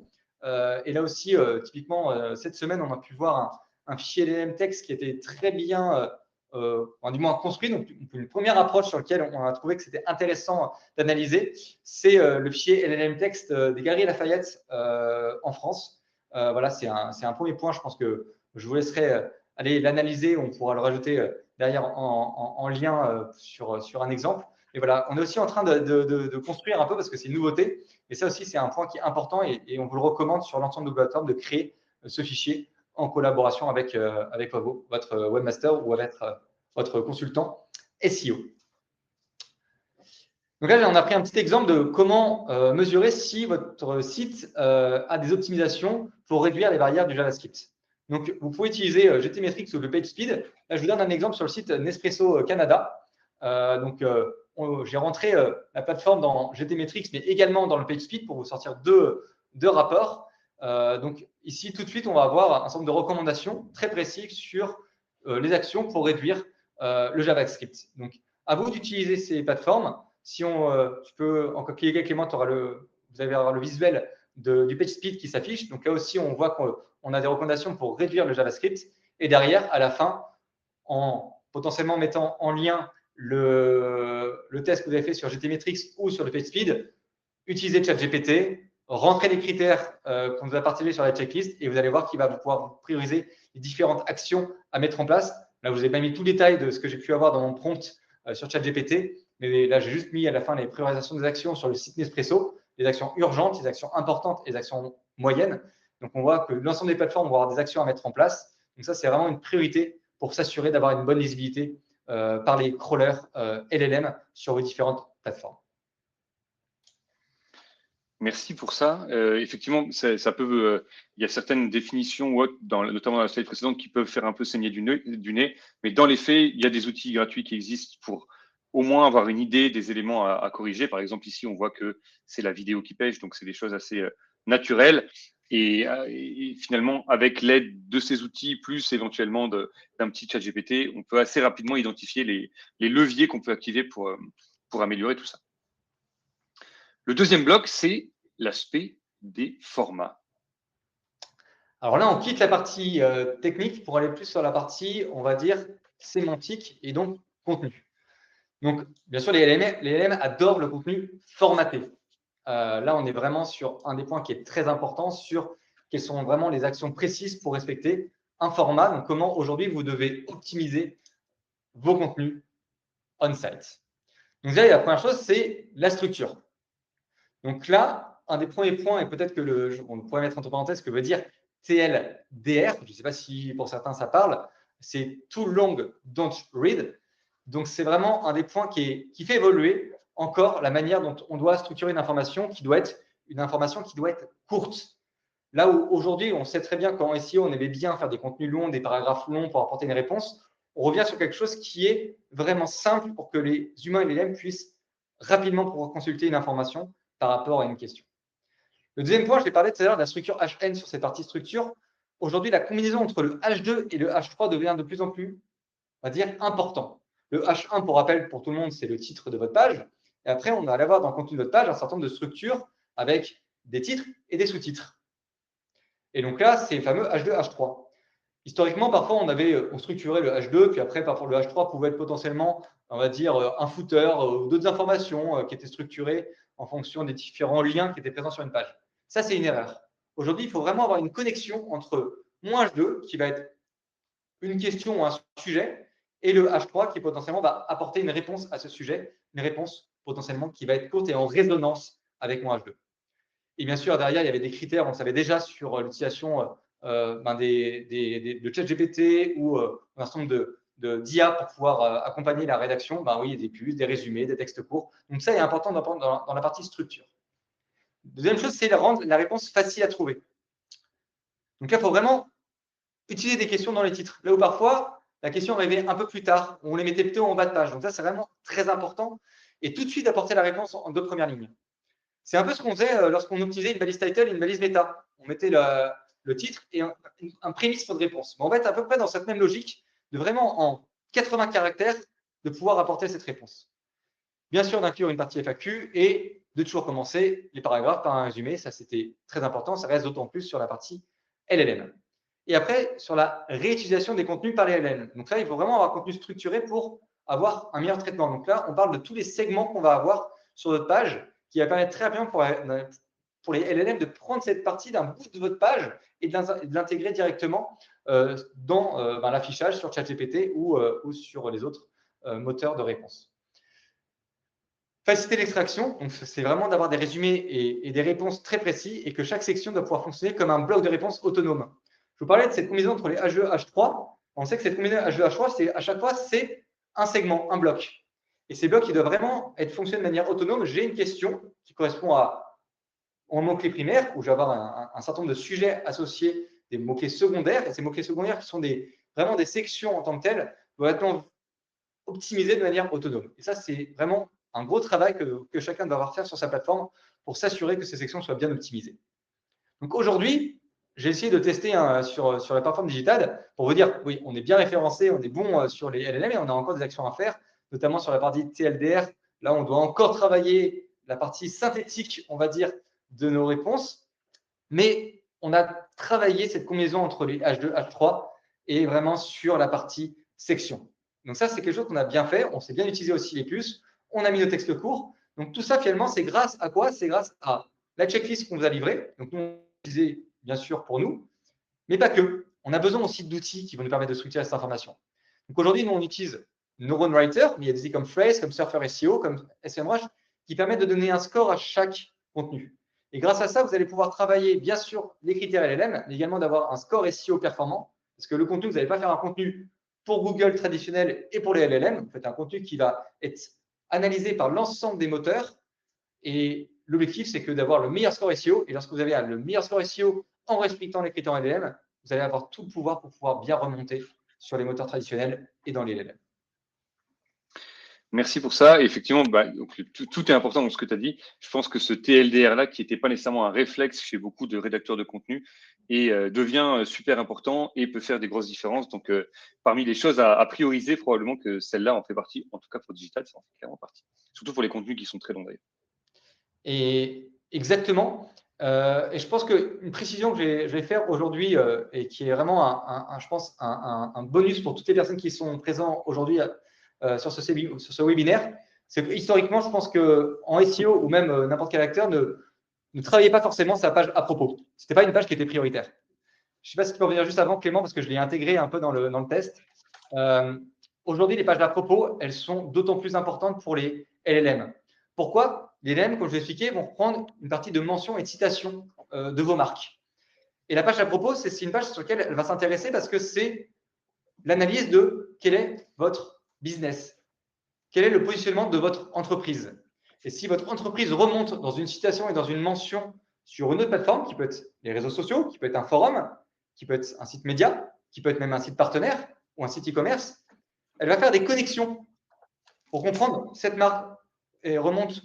Et là aussi, typiquement, cette semaine, on a pu voir un fichier LLM text qui était très bien, du moins construit. Donc, une première approche sur laquelle on a trouvé que c'était intéressant d'analyser, c'est le fichier LLM text des Galeries Lafayette en France. Voilà, c'est un premier point. Je pense que je vous laisserai aller l'analyser. On pourra le rajouter derrière en lien sur un exemple. Et voilà, on est aussi en train de construire un peu parce que c'est une nouveauté. Et ça aussi, c'est un point qui est important et on vous le recommande sur l'ensemble de vos plateformes de créer ce fichier en collaboration avec votre webmaster ou avec votre consultant SEO. Donc là, on a pris un petit exemple de comment mesurer si votre site a des optimisations pour réduire les barrières du JavaScript. Donc, vous pouvez utiliser GTmetrix ou le PageSpeed. Là, je vous donne un exemple sur le site Nespresso Canada. J'ai rentré la plateforme dans GTmetrix, mais également dans le PageSpeed pour vous sortir deux rapports. Donc, ici, tout de suite, on va avoir un certain nombre de recommandations très précises sur les actions pour réduire le JavaScript. Donc, à vous d'utiliser ces plateformes. Si tu peux en cliquer Clément, vous allez avoir le visuel du PageSpeed qui s'affiche. Donc là aussi, on voit qu'on a des recommandations pour réduire le JavaScript. Et derrière, à la fin, en potentiellement mettant en lien le test que vous avez fait sur GTmetrix ou sur le PageSpeed, utilisez ChatGPT, rentrez les critères qu'on vous a partagés sur la checklist et vous allez voir qu'il va pouvoir prioriser les différentes actions à mettre en place. Là, je vous ai pas mis tout le détail de ce que j'ai pu avoir dans mon prompt sur ChatGPT, mais là, j'ai juste mis à la fin les priorisations des actions sur le site Nespresso, les actions urgentes, les actions importantes et les actions moyennes. Donc, on voit que l'ensemble des plateformes vont avoir des actions à mettre en place. Donc, ça, c'est vraiment une priorité pour s'assurer d'avoir une bonne lisibilité par les crawlers LLM sur vos différentes plateformes. Merci pour ça. Effectivement, ça peut. Il y a certaines définitions, notamment dans la slide précédente, qui peuvent faire un peu saigner du nez. Mais dans les faits, il y a des outils gratuits qui existent pour au moins avoir une idée des éléments à corriger. Par exemple, ici, on voit que c'est la vidéo qui pêche, donc c'est des choses assez naturelles. Et finalement, avec l'aide de ces outils, plus éventuellement d'un petit chat GPT, on peut assez rapidement identifier les leviers qu'on peut activer pour améliorer tout ça. Le deuxième bloc, c'est l'aspect des formats. Alors là, on quitte la partie technique pour aller plus sur la partie, on va dire, sémantique et donc contenu. Donc, bien sûr, les LLM adorent le contenu formaté. Là, on est vraiment sur un des points qui est très important sur quelles sont vraiment les actions précises pour respecter un format. Donc, comment aujourd'hui vous devez optimiser vos contenus on-site. Donc, là, la première chose, c'est la structure. Donc là, un des premiers points, et peut-être que on pourrait mettre entre parenthèses ce que veut dire TLDR, je ne sais pas si pour certains ça parle, c'est Too Long Don't Read. Donc, c'est vraiment un des points qui fait évoluer encore la manière dont on doit structurer une information qui doit être courte. Là où aujourd'hui, on sait très bien qu'en SEO, on aimait bien faire des contenus longs, des paragraphes longs pour apporter une réponse, on revient sur quelque chose qui est vraiment simple pour que les humains et les LLM puissent rapidement pouvoir consulter une information par rapport à une question. Le deuxième point, je l'ai parlé tout à l'heure de la structure HN sur cette partie structure. Aujourd'hui, la combinaison entre le H2 et le H3 devient de plus en plus, on va dire, important. Le H1, pour rappel, pour tout le monde, c'est le titre de votre page. Et après, on va aller voir dans le contenu de votre page un certain nombre de structures avec des titres et des sous-titres. Et donc là, c'est le fameux H2, H3. Historiquement, parfois, on structurait le H2, puis après, parfois, le H3 pouvait être potentiellement, on va dire, un footer ou d'autres informations qui étaient structurées en fonction des différents liens qui étaient présents sur une page. Ça, c'est une erreur. Aujourd'hui, il faut vraiment avoir une connexion entre mon H2, qui va être une question ou un sujet, et le H3 qui potentiellement va apporter une réponse à ce sujet, une réponse potentiellement qui va être courte et en résonance avec mon H2. Et bien sûr, derrière, il y avait des critères, on savait déjà sur l'utilisation de ChatGPT ou un certain nombre d'IA pour pouvoir accompagner la rédaction. Oui, des pubs, des résumés, des textes courts. Donc ça est important dans la partie structure. Deuxième chose, c'est rendre la réponse facile à trouver. Donc là, il faut vraiment utiliser des questions dans les titres. Là où parfois, la question arrivait un peu plus tard, on les mettait plutôt en bas de page. Donc ça, c'est vraiment très important. Et tout de suite apporter la réponse en deux premières lignes. C'est un peu ce qu'on faisait lorsqu'on utilisait une balise title et une balise méta. On mettait le titre et un prémisse pour de réponse. Mais on va être à peu près dans cette même logique de vraiment en 80 caractères de pouvoir apporter cette réponse. Bien sûr, d'inclure une partie FAQ et de toujours commencer les paragraphes par un résumé. Ça, c'était très important. Ça reste d'autant plus sur la partie LLM. Et après, sur la réutilisation des contenus par les LLM. Donc là, il faut vraiment avoir un contenu structuré pour avoir un meilleur traitement. Donc là, on parle de tous les segments qu'on va avoir sur notre page qui va permettre très bien pour les LLM de prendre cette partie d'un bout de votre page et de l'intégrer directement dans l'affichage sur ChatGPT ou sur les autres moteurs de réponse. Faciliter l'extraction, donc c'est vraiment d'avoir des résumés et des réponses très précis et que chaque section doit pouvoir fonctionner comme un bloc de réponse autonome. Je vous parlais de cette combinaison entre les H2 et H3. On sait que cette combinaison H2 et H3, à chaque fois, c'est un segment, un bloc. Et ces blocs, ils doivent vraiment être fonctionnés de manière autonome. J'ai une question qui correspond à un mot-clé primaire, où je vais avoir un certain nombre de sujets associés, des mots-clés secondaires. Et ces mots-clés secondaires, qui sont vraiment des sections en tant que telles, doivent être optimisées de manière autonome. Et ça, c'est vraiment un gros travail que chacun doit avoir faire sur sa plateforme pour s'assurer que ces sections soient bien optimisées. Donc aujourd'hui, j'ai essayé de tester sur la plateforme digitale pour vous dire, oui, on est bien référencé, on est bon sur les LLM, et on a encore des actions à faire, notamment sur la partie TLDR. Là, on doit encore travailler la partie synthétique, on va dire, de nos réponses. Mais on a travaillé cette combinaison entre les H2, H3 et vraiment sur la partie section. Donc ça, c'est quelque chose qu'on a bien fait. On s'est bien utilisé aussi les puces. On a mis nos textes courts. Donc tout ça, finalement, c'est grâce à quoi? C'est grâce à la checklist qu'on vous a livrée. Donc nous, on l'a utilisé bien sûr pour nous, mais pas que. On a besoin aussi d'outils qui vont nous permettre de structurer cette information. Donc aujourd'hui, nous, on utilise Neuron Writer, mais il y a des outils comme Phrase, comme Surfer SEO, comme SEMrush, qui permettent de donner un score à chaque contenu. Et grâce à ça, vous allez pouvoir travailler, bien sûr, les critères LLM, mais également d'avoir un score SEO performant. Parce que le contenu, vous n'allez pas faire un contenu pour Google traditionnel et pour les LLM. Vous faites un contenu qui va être analysé par l'ensemble des moteurs. Et l'objectif, c'est que d'avoir le meilleur score SEO. Et lorsque vous avez le meilleur score SEO en respectant les critères LLM, vous allez avoir tout le pouvoir pour pouvoir bien remonter sur les moteurs traditionnels et dans les LLM. Merci pour ça. Et effectivement, donc, tout est important dans ce que tu as dit. Je pense que ce TLDR-là, qui n'était pas nécessairement un réflexe chez beaucoup de rédacteurs de contenu, devient super important et peut faire des grosses différences. Donc, parmi les choses à prioriser, probablement que celle-là en fait partie. En tout cas, pour digital, ça en fait clairement partie. Surtout pour les contenus qui sont très longs d'ailleurs. Et exactement. Et je pense qu'une précision que je vais faire aujourd'hui et qui est vraiment, je pense, un bonus pour toutes les personnes qui sont présentes aujourd'hui sur ce webinaire, c'est que historiquement, je pense qu'en SEO ou même n'importe quel acteur ne travaillait pas forcément sa page à propos. Ce n'était pas une page qui était prioritaire. Je ne sais pas si tu peux revenir juste avant, Clément, parce que je l'ai intégré un peu dans le test. Aujourd'hui, les pages à propos, elles sont d'autant plus importantes pour les LLM. Pourquoi? Les LLM, comme je l'ai expliqué, vont prendre une partie de mention et de citation de vos marques. Et la page à propos, c'est une page sur laquelle elle va s'intéresser parce que c'est l'analyse de quel est votre business, quel est le positionnement de votre entreprise. Et si votre entreprise remonte dans une citation et dans une mention sur une autre plateforme, qui peut être les réseaux sociaux, qui peut être un forum, qui peut être un site média, qui peut être même un site partenaire ou un site e-commerce, elle va faire des connexions pour comprendre cette marque et remonte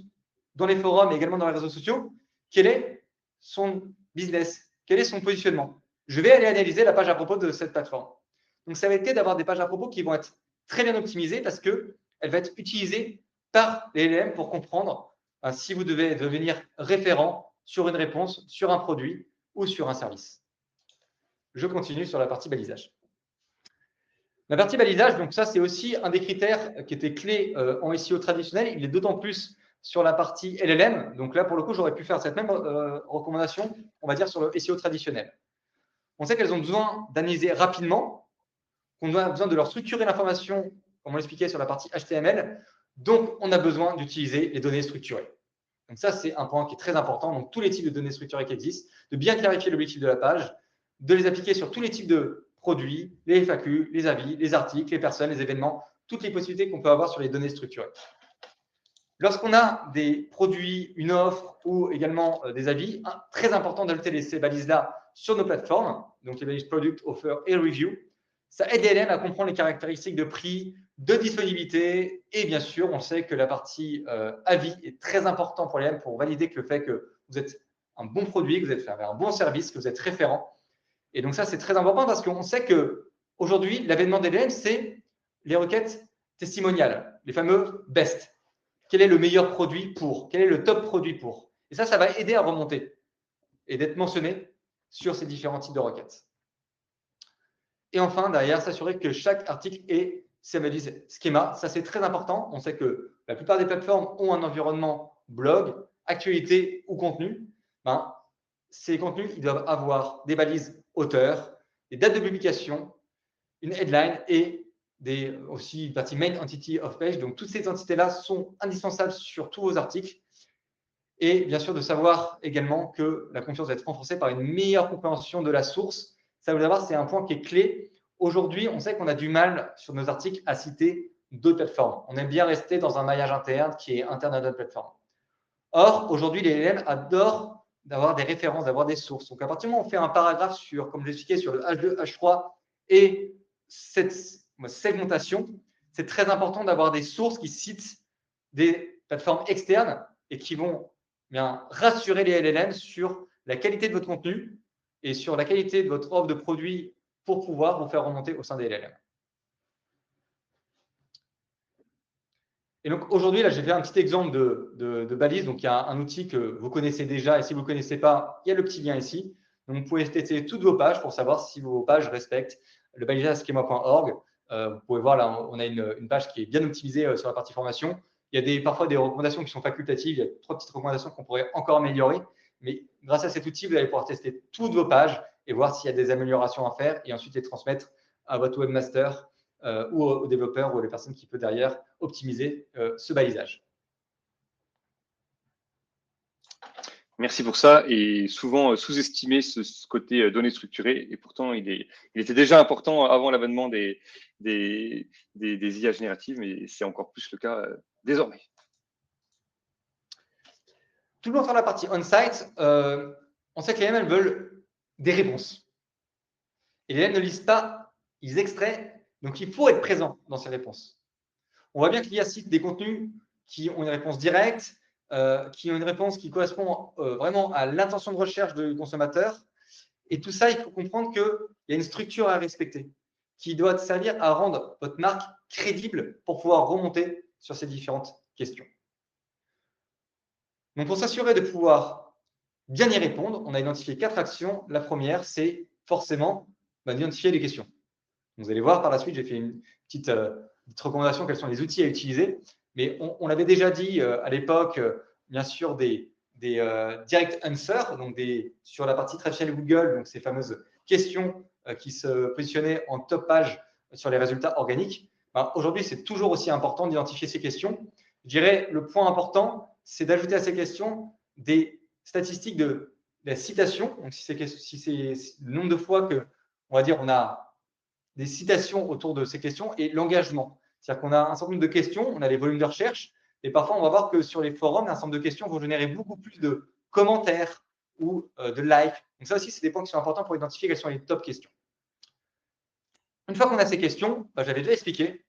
dans les forums et également dans les réseaux sociaux, quel est son business, quel est son positionnement. Je vais aller analyser la page à propos de cette plateforme. Donc, ça va être d'avoir des pages à propos qui vont être très bien optimisées parce qu'elle va être utilisée par les LLM pour comprendre si vous devez devenir référent sur une réponse, sur un produit ou sur un service. Je continue sur la partie balisage. La partie balisage, donc ça, c'est aussi un des critères qui était clé en SEO traditionnel. Il est d'autant plus sur la partie LLM. Donc là, pour le coup, j'aurais pu faire cette même recommandation, on va dire, sur le SEO traditionnel. On sait qu'elles ont besoin d'analyser rapidement, qu'on a besoin de leur structurer l'information, comme on l'expliquait sur la partie HTML. Donc, on a besoin d'utiliser les données structurées. Donc ça, c'est un point qui est très important. Donc, tous les types de données structurées qui existent, de bien clarifier l'objectif de la page, de les appliquer sur tous les types de produits, les FAQ, les avis, les articles, les personnes, les événements, toutes les possibilités qu'on peut avoir sur les données structurées. Lorsqu'on a des produits, une offre ou également des avis, très important d'ajouter ces balises-là sur nos plateformes, donc les balises Product, Offer et Review. Ça aide les LLM à comprendre les caractéristiques de prix, de disponibilité et bien sûr, on sait que la partie avis est très importante pour les LLM pour valider que le fait que vous êtes un bon produit, que vous êtes un bon service, que vous êtes référent. Et donc ça, c'est très important parce qu'on sait qu'aujourd'hui, l'avènement des LLM, c'est les requêtes testimoniales, les fameux best. Quel est le meilleur produit pour? Quel est le top produit pour? Et ça va aider à remonter et d'être mentionné sur ces différents types de requêtes. Et enfin, derrière, s'assurer que chaque article ait ses balises schéma. Ça, c'est très important. On sait que la plupart des plateformes ont un environnement blog, actualité ou contenu. Ces contenus, ils doivent avoir des balises auteurs, des dates de publication, une headline et aussi une partie main entity of page. Donc, toutes ces entités-là sont indispensables sur tous vos articles. Et bien sûr, de savoir également que la confiance va être renforcée par une meilleure compréhension de la source. Ça, vous allez voir, c'est un point qui est clé. Aujourd'hui, on sait qu'on a du mal sur nos articles à citer d'autres plateformes. On aime bien rester dans un maillage interne qui est interne à notre plateforme. Or, aujourd'hui, les LLM adorent d'avoir des références, d'avoir des sources. Donc, à partir du moment où on fait un paragraphe sur, comme je l'expliquais, sur le H2, H3 et cette segmentation, c'est très important d'avoir des sources qui citent des plateformes externes et qui vont bien rassurer les LLM sur la qualité de votre contenu et sur la qualité de votre offre de produits pour pouvoir vous faire remonter au sein des LLM. Et donc aujourd'hui, là, j'ai fait un petit exemple de balise. Donc, il y a un outil que vous connaissez déjà. Et si vous ne connaissez pas, il y a le petit lien ici. Donc, vous pouvez tester toutes vos pages pour savoir si vos pages respectent le balisage-schema.org. Vous pouvez voir là, on a une page qui est bien optimisée sur la partie formation. Il y a parfois des recommandations qui sont facultatives. Il y a 3 petites recommandations qu'on pourrait encore améliorer. Mais grâce à cet outil, vous allez pouvoir tester toutes vos pages et voir s'il y a des améliorations à faire et ensuite les transmettre à votre webmaster ou aux développeurs ou aux personnes qui peuvent derrière optimiser ce balisage. Merci pour ça. Et souvent sous-estimé ce côté données structurées. Et pourtant, il était déjà important avant l'avènement des IA génératives, mais c'est encore plus le cas désormais. Toujours sur la partie on-site, on sait que les LLM veulent des réponses. Et les LLM ne lisent pas, ils extraient. Donc, il faut être présent dans ces réponses. On voit bien qu'il y a des contenus qui ont une réponse directe, qui ont une réponse qui correspond vraiment à l'intention de recherche du consommateur. Et tout ça, il faut comprendre qu'il y a une structure à respecter qui doit servir à rendre votre marque crédible pour pouvoir remonter sur ces différentes questions. Donc, pour s'assurer de pouvoir bien y répondre, on a identifié 4 actions. La première, c'est forcément d'identifier les questions. Vous allez voir par la suite, j'ai fait une petite recommandation quels sont les outils à utiliser. Mais on l'avait déjà dit à l'époque, bien sûr, des direct answers, donc sur la partie traditionnelle Google, donc ces fameuses questions qui se positionnaient en top page sur les résultats organiques. Aujourd'hui, c'est toujours aussi important d'identifier ces questions. Je dirais le point important, c'est d'ajouter à ces questions des statistiques de la citation. Donc, si c'est le nombre de fois que, on va dire, on a des citations autour de ces questions et l'engagement. C'est-à-dire qu'on a un certain nombre de questions, on a les volumes de recherche, et parfois on va voir que sur les forums, un certain nombre de questions vont générer beaucoup plus de commentaires ou de likes. Donc ça aussi, c'est des points qui sont importants pour identifier quelles sont les top questions. Une fois qu'on a ces questions, j'avais déjà expliqué,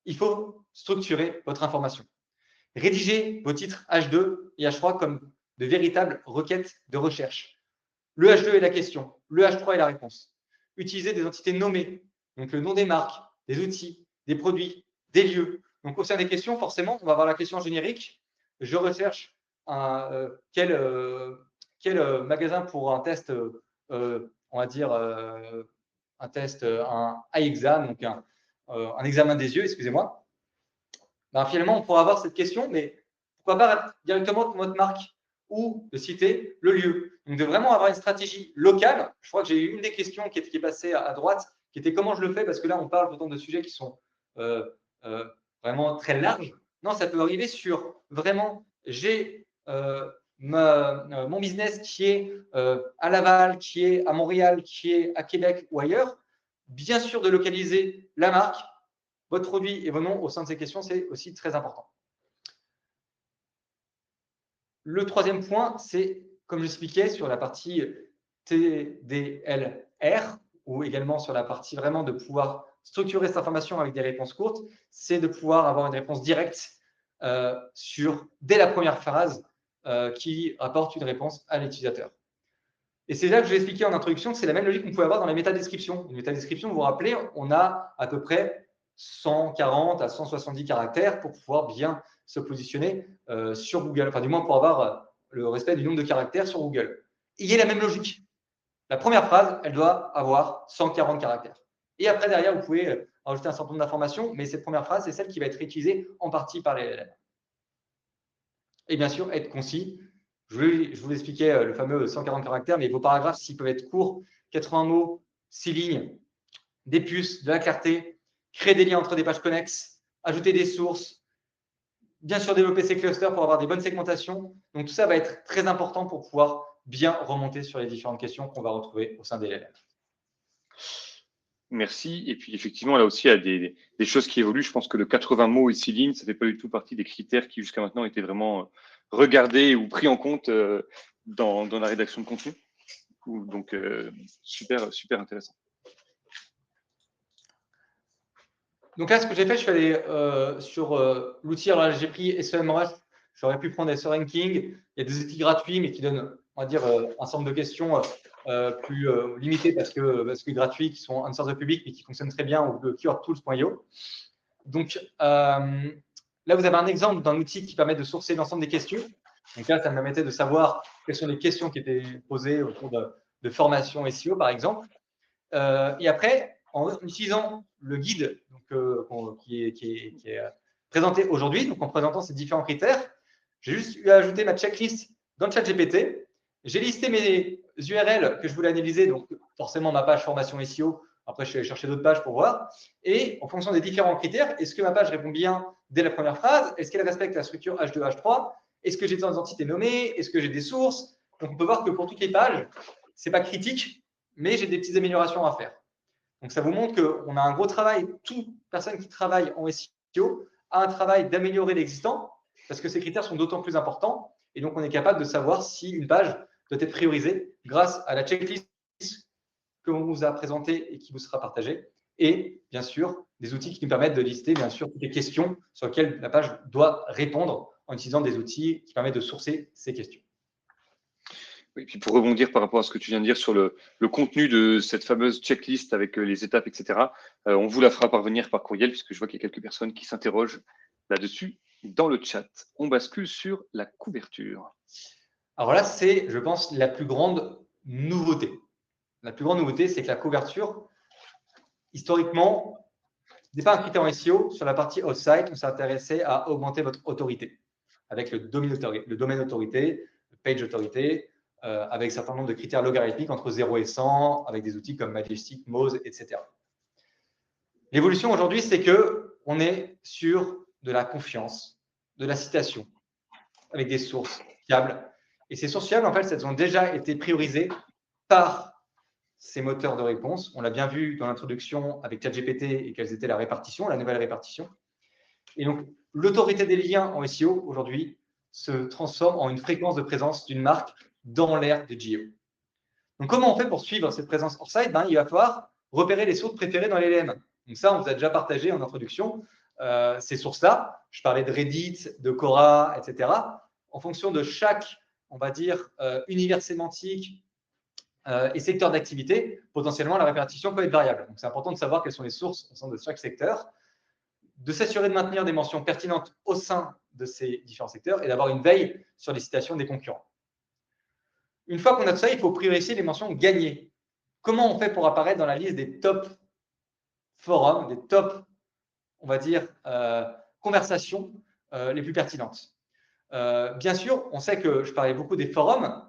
il faut structurer votre information. Rédigez vos titres H2 et H3 comme de véritables requêtes de recherche. Le H2 est la question, le H3 est la réponse. Utilisez des entités nommées, donc le nom des marques, des outils, des produits, des lieux. Donc, au sein des questions, forcément, on va avoir la question générique. Je recherche quel magasin pour un test, on va dire, un test, un eye exam, donc un examen des yeux, excusez-moi. Finalement, on pourra avoir cette question, mais pourquoi pas directement votre marque ou de citer le lieu. Donc, de vraiment avoir une stratégie locale. Je crois que j'ai eu une des questions qui est passée à droite, qui était comment je le fais, parce que là, on parle pourtant de sujets qui sont vraiment très larges. Non, ça peut arriver sur vraiment, j'ai mon business qui est à Laval, qui est à Montréal, qui est à Québec ou ailleurs. Bien sûr, de localiser la marque, votre produit et vos noms au sein de ces questions, c'est aussi très important. Le troisième point, c'est, comme j'expliquais, sur la partie TDLR, ou également sur la partie vraiment de pouvoir structurer cette information avec des réponses courtes, c'est de pouvoir avoir une réponse directe dès la première phrase qui apporte une réponse à l'utilisateur. Et c'est là que je vais expliquer en introduction que c'est la même logique qu'on pouvait avoir dans les métadescriptions. Une métadescription, vous vous rappelez, on a à peu près 140 à 170 caractères pour pouvoir bien se positionner sur Google, enfin du moins pour avoir le respect du nombre de caractères sur Google. Et il y a la même logique. La première phrase, elle doit avoir 140 caractères. Et après, derrière, vous pouvez rajouter un certain nombre d'informations, mais cette première phrase, c'est celle qui va être utilisée en partie par les LLM. Et bien sûr, être concis. Je vous expliquais le fameux 140 caractères, mais vos paragraphes, s'ils peuvent être courts, 80 mots, 6 lignes, des puces, de la clarté, créer des liens entre des pages connexes, ajouter des sources, bien sûr développer ces clusters pour avoir des bonnes segmentations. Donc, tout ça va être très important pour pouvoir bien remonter sur les différentes questions qu'on va retrouver au sein des LLM. Merci. Et puis, effectivement, là aussi, il y a des choses qui évoluent. Je pense que le 80 mots et 6 lignes, ça fait pas du tout partie des critères qui, jusqu'à maintenant, étaient vraiment regardés ou pris en compte dans la rédaction de contenu. Donc, super, super intéressant. Donc là, ce que j'ai fait, je suis allé sur l'outil. Alors là, j'ai pris SEMrush. J'aurais pu prendre SERanking. Il y a des outils gratuits, mais qui donnent, on va dire, un certain nombre de questions plus limitées parce que gratuits, qui sont un source de public, mais qui fonctionnent très bien, ou de keywordtools.io. Donc là, vous avez un exemple d'un outil qui permet de sourcer l'ensemble des questions. Donc là, ça me permettait de savoir quelles sont les questions qui étaient posées autour de formation SEO, par exemple. Et après, en utilisant le guide qui est présenté aujourd'hui, donc en présentant ces différents critères, j'ai juste eu à ajouter ma checklist dans le chat GPT. J'ai listé mes URL que je voulais analyser, donc forcément ma page formation SEO. Après, je suis allé chercher d'autres pages pour voir. Et en fonction des différents critères, est-ce que ma page répond bien dès la première phrase? Est-ce qu'elle respecte la structure H2, H3? Est-ce que j'ai des entités nommées? Est-ce que j'ai des sources? Donc, on peut voir que pour toutes les pages, ce n'est pas critique, mais j'ai des petites améliorations à faire. Donc, ça vous montre qu'on a un gros travail. Toute personne qui travaille en SEO a un travail d'améliorer l'existant parce que ces critères sont d'autant plus importants. Et donc, on est capable de savoir si une page doit être priorisée grâce à la checklist que l'on vous a présentée et qui vous sera partagée. Et bien sûr, des outils qui nous permettent de lister, bien sûr, toutes les questions sur lesquelles la page doit répondre en utilisant des outils qui permettent de sourcer ces questions. Et puis pour rebondir par rapport à ce que tu viens de dire sur le contenu de cette fameuse checklist avec les étapes, etc., on vous la fera parvenir par courriel, puisque je vois qu'il y a quelques personnes qui s'interrogent là-dessus dans le chat. On bascule sur la couverture. Alors là, c'est, je pense, la plus grande nouveauté. La plus grande nouveauté, c'est que la couverture, historiquement, n'est pas un critère en SEO. Sur la partie off-site, on s'est intéressé à augmenter votre autorité avec le domaine autorité, le page autorité, avec un certain nombre de critères logarithmiques entre 0 et 100, avec des outils comme Majestic, Moz, etc. L'évolution aujourd'hui, c'est qu'on est sur de la confiance, de la citation, avec des sources fiables. Et ces sources fiables, en fait, elles ont déjà été priorisées par ces moteurs de réponse. On l'a bien vu dans l'introduction avec ChatGPT et quelles étaient la répartition, la nouvelle répartition. Et donc, l'autorité des liens en SEO, aujourd'hui, se transforme en une fréquence de présence d'une marque dans l'ère de GEO. Donc, comment on fait pour suivre cette présence hors-site? Il va falloir repérer les sources préférées dans les LLM. Donc ça, on vous a déjà partagé en introduction ces sources-là. Je parlais de Reddit, de Quora, etc. En fonction de chaque, on va dire, univers sémantique et secteur d'activité, potentiellement, la répartition peut être variable. Donc, c'est important de savoir quelles sont les sources au sein de chaque secteur, de s'assurer de maintenir des mentions pertinentes au sein de ces différents secteurs et d'avoir une veille sur les citations des concurrents. Une fois qu'on a tout ça, il faut prioriser les mentions gagnées. Comment on fait pour apparaître dans la liste des top forums, des top, on va dire, conversations les plus pertinentes? Bien sûr, on sait que je parlais beaucoup des forums,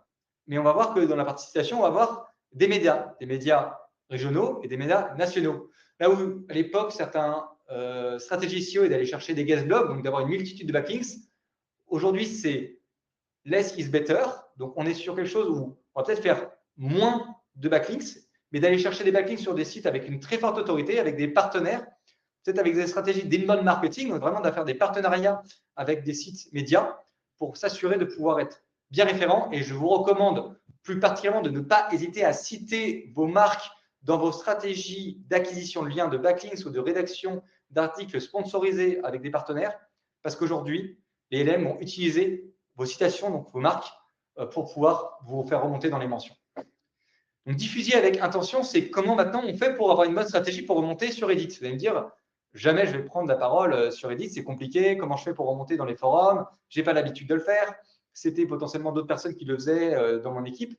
mais on va voir que dans la partie citation, on va voir des médias régionaux et des médias nationaux. Là où, à l'époque, certains stratégies SEO est d'aller chercher des guest blogs, donc d'avoir une multitude de backlinks. Aujourd'hui, c'est less is better. Donc, on est sur quelque chose où on va peut-être faire moins de backlinks, mais d'aller chercher des backlinks sur des sites avec une très forte autorité, avec des partenaires, peut-être avec des stratégies d'inbound marketing, donc vraiment de faire des partenariats avec des sites médias pour s'assurer de pouvoir être bien référent. Et je vous recommande plus particulièrement de ne pas hésiter à citer vos marques dans vos stratégies d'acquisition de liens, de backlinks ou de rédaction d'articles sponsorisés avec des partenaires, parce qu'aujourd'hui, les LM vont utiliser vos citations, donc vos marques, pour pouvoir vous faire remonter dans les mentions. Donc, diffuser avec intention, c'est comment maintenant on fait pour avoir une bonne stratégie pour remonter sur Reddit. Vous allez me dire, jamais je vais prendre la parole sur Reddit, c'est compliqué. Comment je fais pour remonter dans les forums? Je n'ai pas l'habitude de le faire. C'était potentiellement d'autres personnes qui le faisaient dans mon équipe.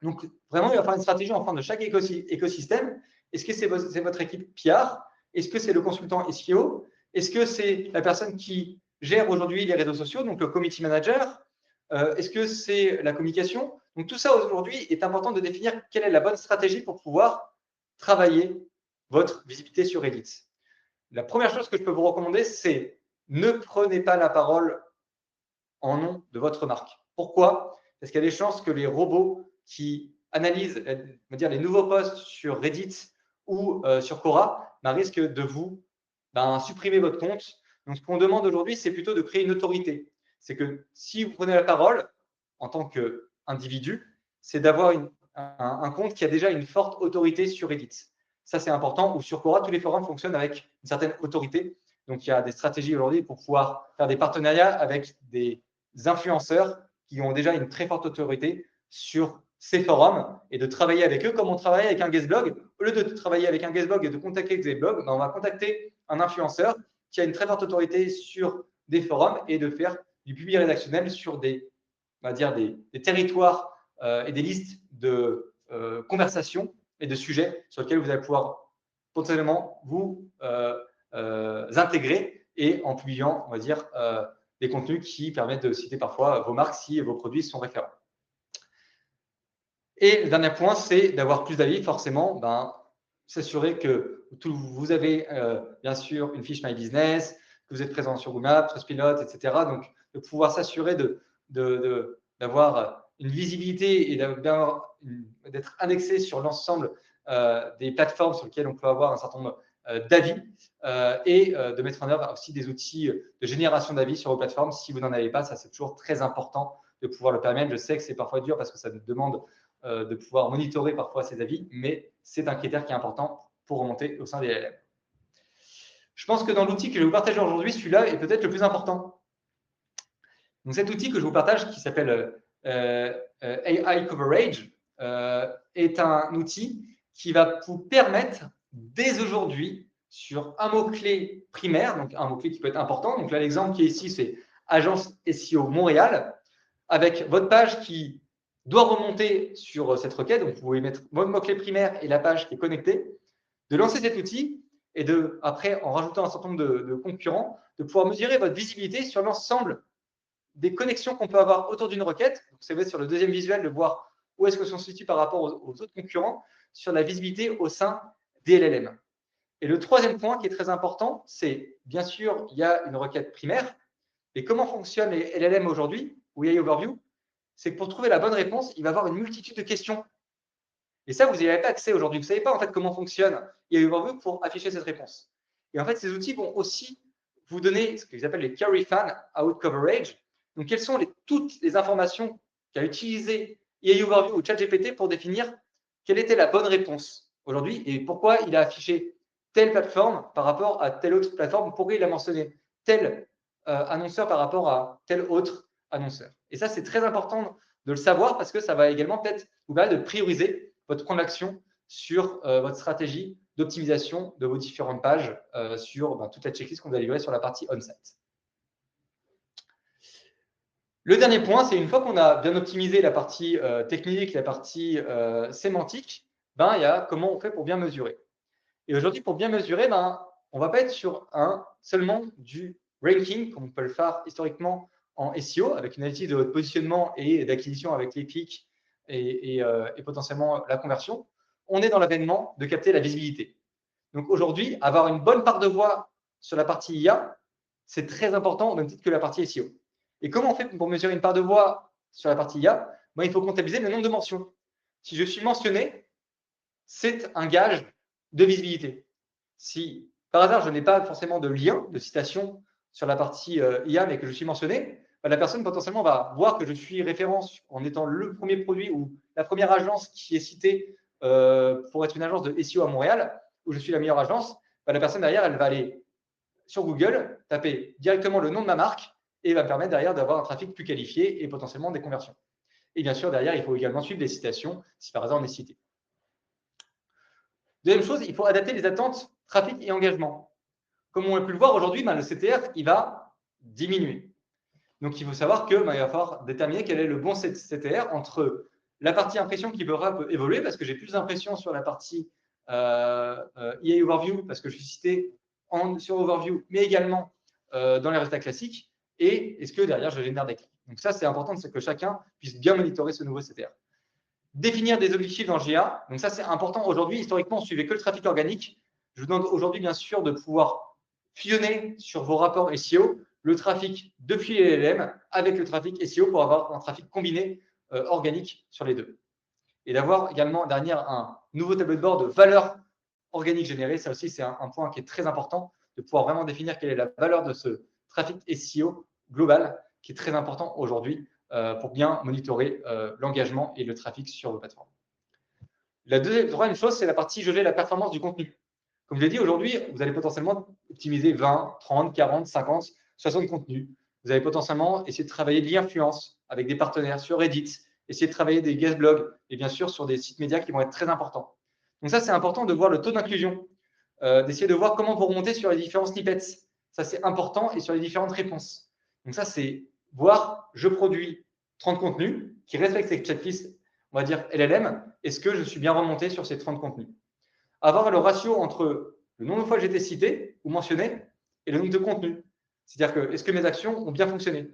Donc, vraiment, il va falloir une stratégie en fonction de chaque écosystème. Est-ce que c'est votre équipe PR? Est-ce que c'est le consultant SEO? Est-ce que c'est la personne qui gère aujourd'hui les réseaux sociaux, donc le community manager? Est-ce que c'est la communication? Donc, tout ça aujourd'hui est important de définir quelle est la bonne stratégie pour pouvoir travailler votre visibilité sur Reddit. La première chose que je peux vous recommander, c'est ne prenez pas la parole en nom de votre marque. Pourquoi? Parce qu'il y a des chances que les robots qui analysent, on va dire, les nouveaux posts sur Reddit ou sur Quora, risque de vous supprimer votre compte. Donc, ce qu'on demande aujourd'hui, c'est plutôt de créer une autorité. C'est que si vous prenez la parole en tant qu'individu, c'est d'avoir un compte qui a déjà une forte autorité sur Reddit. Ça, c'est important. Ou sur Quora, tous les forums fonctionnent avec une certaine autorité. Donc, il y a des stratégies aujourd'hui pour pouvoir faire des partenariats avec des influenceurs qui ont déjà une très forte autorité sur ces forums et de travailler avec eux comme on travaille avec un guest blog. Au lieu de travailler avec un guest blog et de contacter des blogs, on va contacter un influenceur qui a une très forte autorité sur des forums et de faire du public rédactionnel sur des, on va dire des territoires et des listes de conversations et de sujets sur lesquels vous allez pouvoir potentiellement vous intégrer et en publiant, on va dire, des contenus qui permettent de citer parfois vos marques si vos produits sont référents. Et le dernier point, c'est d'avoir plus d'avis, forcément, s'assurer que vous avez bien sûr une fiche My Business, que vous êtes présent sur Google Maps, Trustpilot, etc. Donc, de pouvoir s'assurer d'avoir une visibilité et d'être indexé sur l'ensemble des plateformes sur lesquelles on peut avoir un certain nombre d'avis et de mettre en œuvre aussi des outils de génération d'avis sur vos plateformes. Si vous n'en avez pas, ça c'est toujours très important de pouvoir le permettre. Je sais que c'est parfois dur parce que ça demande de pouvoir monitorer parfois ces avis, mais c'est un critère qui est important pour remonter au sein des LLM. Je pense que dans l'outil que je vais vous partager aujourd'hui, celui-là est peut-être le plus important. Donc cet outil que je vous partage, qui s'appelle AI Coverage, est un outil qui va vous permettre dès aujourd'hui, sur un mot-clé primaire, donc un mot-clé qui peut être important. Donc là, l'exemple qui est ici, c'est Agence SEO Montréal, avec votre page qui doit remonter sur cette requête. Donc, vous pouvez mettre votre mot-clé primaire et la page qui est connectée, de lancer cet outil et après, en rajoutant un certain nombre de concurrents, de pouvoir mesurer votre visibilité sur l'ensemble des connexions qu'on peut avoir autour d'une requête. Donc, c'est sur le deuxième visuel de voir où est-ce que sont situés par rapport aux autres concurrents sur la visibilité au sein des LLM. Et le troisième point qui est très important, c'est bien sûr, il y a une requête primaire. Et comment fonctionnent les LLM aujourd'hui, ou AI Overview? C'est que pour trouver la bonne réponse, il va y avoir une multitude de questions. Et ça, vous n'y avez pas accès aujourd'hui. Vous ne savez pas en fait comment fonctionne AI Overview pour afficher cette réponse. Et en fait, ces outils vont aussi vous donner ce qu'ils appellent les Query Fan Out Coverage. Donc, quelles sont toutes les informations qu'a utilisé AI Overview ou ChatGPT pour définir quelle était la bonne réponse aujourd'hui et pourquoi il a affiché telle plateforme par rapport à telle autre plateforme, pourquoi il a mentionné tel annonceur par rapport à tel autre annonceur. Et ça, c'est très important de le savoir parce que ça va également peut-être vous permettre de prioriser votre plan d'action sur votre stratégie d'optimisation de vos différentes pages sur toute la checklist qu'on vous a livrée sur la partie on-site. Le dernier point, c'est une fois qu'on a bien optimisé la partie technique, la partie sémantique, il y a comment on fait pour bien mesurer. Et aujourd'hui, pour bien mesurer, on ne va pas être sur seulement du ranking, comme on peut le faire historiquement en SEO, avec une analyse de votre positionnement et d'acquisition avec les clics et potentiellement la conversion. On est dans l'avènement de capter la visibilité. Donc aujourd'hui, avoir une bonne part de voix sur la partie IA, c'est très important au même titre que la partie SEO. Et comment on fait pour mesurer une part de voix sur la partie IA? Il faut comptabiliser le nombre de mentions. Si je suis mentionné, c'est un gage de visibilité. Si par hasard, je n'ai pas forcément de lien, de citation sur la partie IA, mais que je suis mentionné, la personne potentiellement va voir que je suis référence en étant le premier produit ou la première agence qui est citée pour être une agence de SEO à Montréal, où je suis la meilleure agence. La personne derrière, elle va aller sur Google, taper directement le nom de ma marque et va me permettre derrière d'avoir un trafic plus qualifié et potentiellement des conversions. Et bien sûr, derrière, il faut également suivre des citations si par hasard on est cité. Deuxième chose, il faut adapter les attentes trafic et engagement. Comme on a pu le voir aujourd'hui, le CTR, il va diminuer. Donc, il faut savoir qu'il va falloir déterminer quel est le bon CTR entre la partie impression qui peut évoluer parce que j'ai plus d'impressions sur la partie EA Overview parce que je suis cité sur Overview, mais également dans les résultats classiques. Et est-ce que derrière, je génère des clics? Donc, ça, c'est important, c'est que chacun puisse bien monitorer ce nouveau CTR. Définir des objectifs dans GA. Donc, ça, c'est important. Aujourd'hui, historiquement, on ne suivait que le trafic organique. Je vous demande aujourd'hui, bien sûr, de pouvoir fusionner sur vos rapports SEO le trafic depuis les LLM avec le trafic SEO pour avoir un trafic combiné organique sur les deux. Et d'avoir également derrière un nouveau tableau de bord de valeur organique généré. Ça aussi, c'est un point qui est très important, de pouvoir vraiment définir quelle est la valeur de ce trafic SEO global, qui est très important aujourd'hui pour bien monitorer l'engagement et le trafic sur vos plateformes. La troisième chose, c'est la partie juger la performance du contenu. Comme je l'ai dit, aujourd'hui, vous allez potentiellement optimiser 20, 30, 40, 50, 60 contenus. Vous allez potentiellement essayer de travailler de l'influence avec des partenaires sur Reddit, essayer de travailler des guest blogs et bien sûr sur des sites médias qui vont être très importants. Donc ça, c'est important de voir le taux d'inclusion, d'essayer de voir comment vous remontez sur les différents snippets. Ça, c'est important et sur les différentes réponses. Donc ça, c'est voir, je produis 30 contenus qui respectent cette checklist, on va dire LLM. Est-ce que je suis bien remonté sur ces 30 contenus? Avoir le ratio entre le nombre de fois que j'ai été cité ou mentionné et le nombre de contenus. C'est-à-dire que est-ce que mes actions ont bien fonctionné?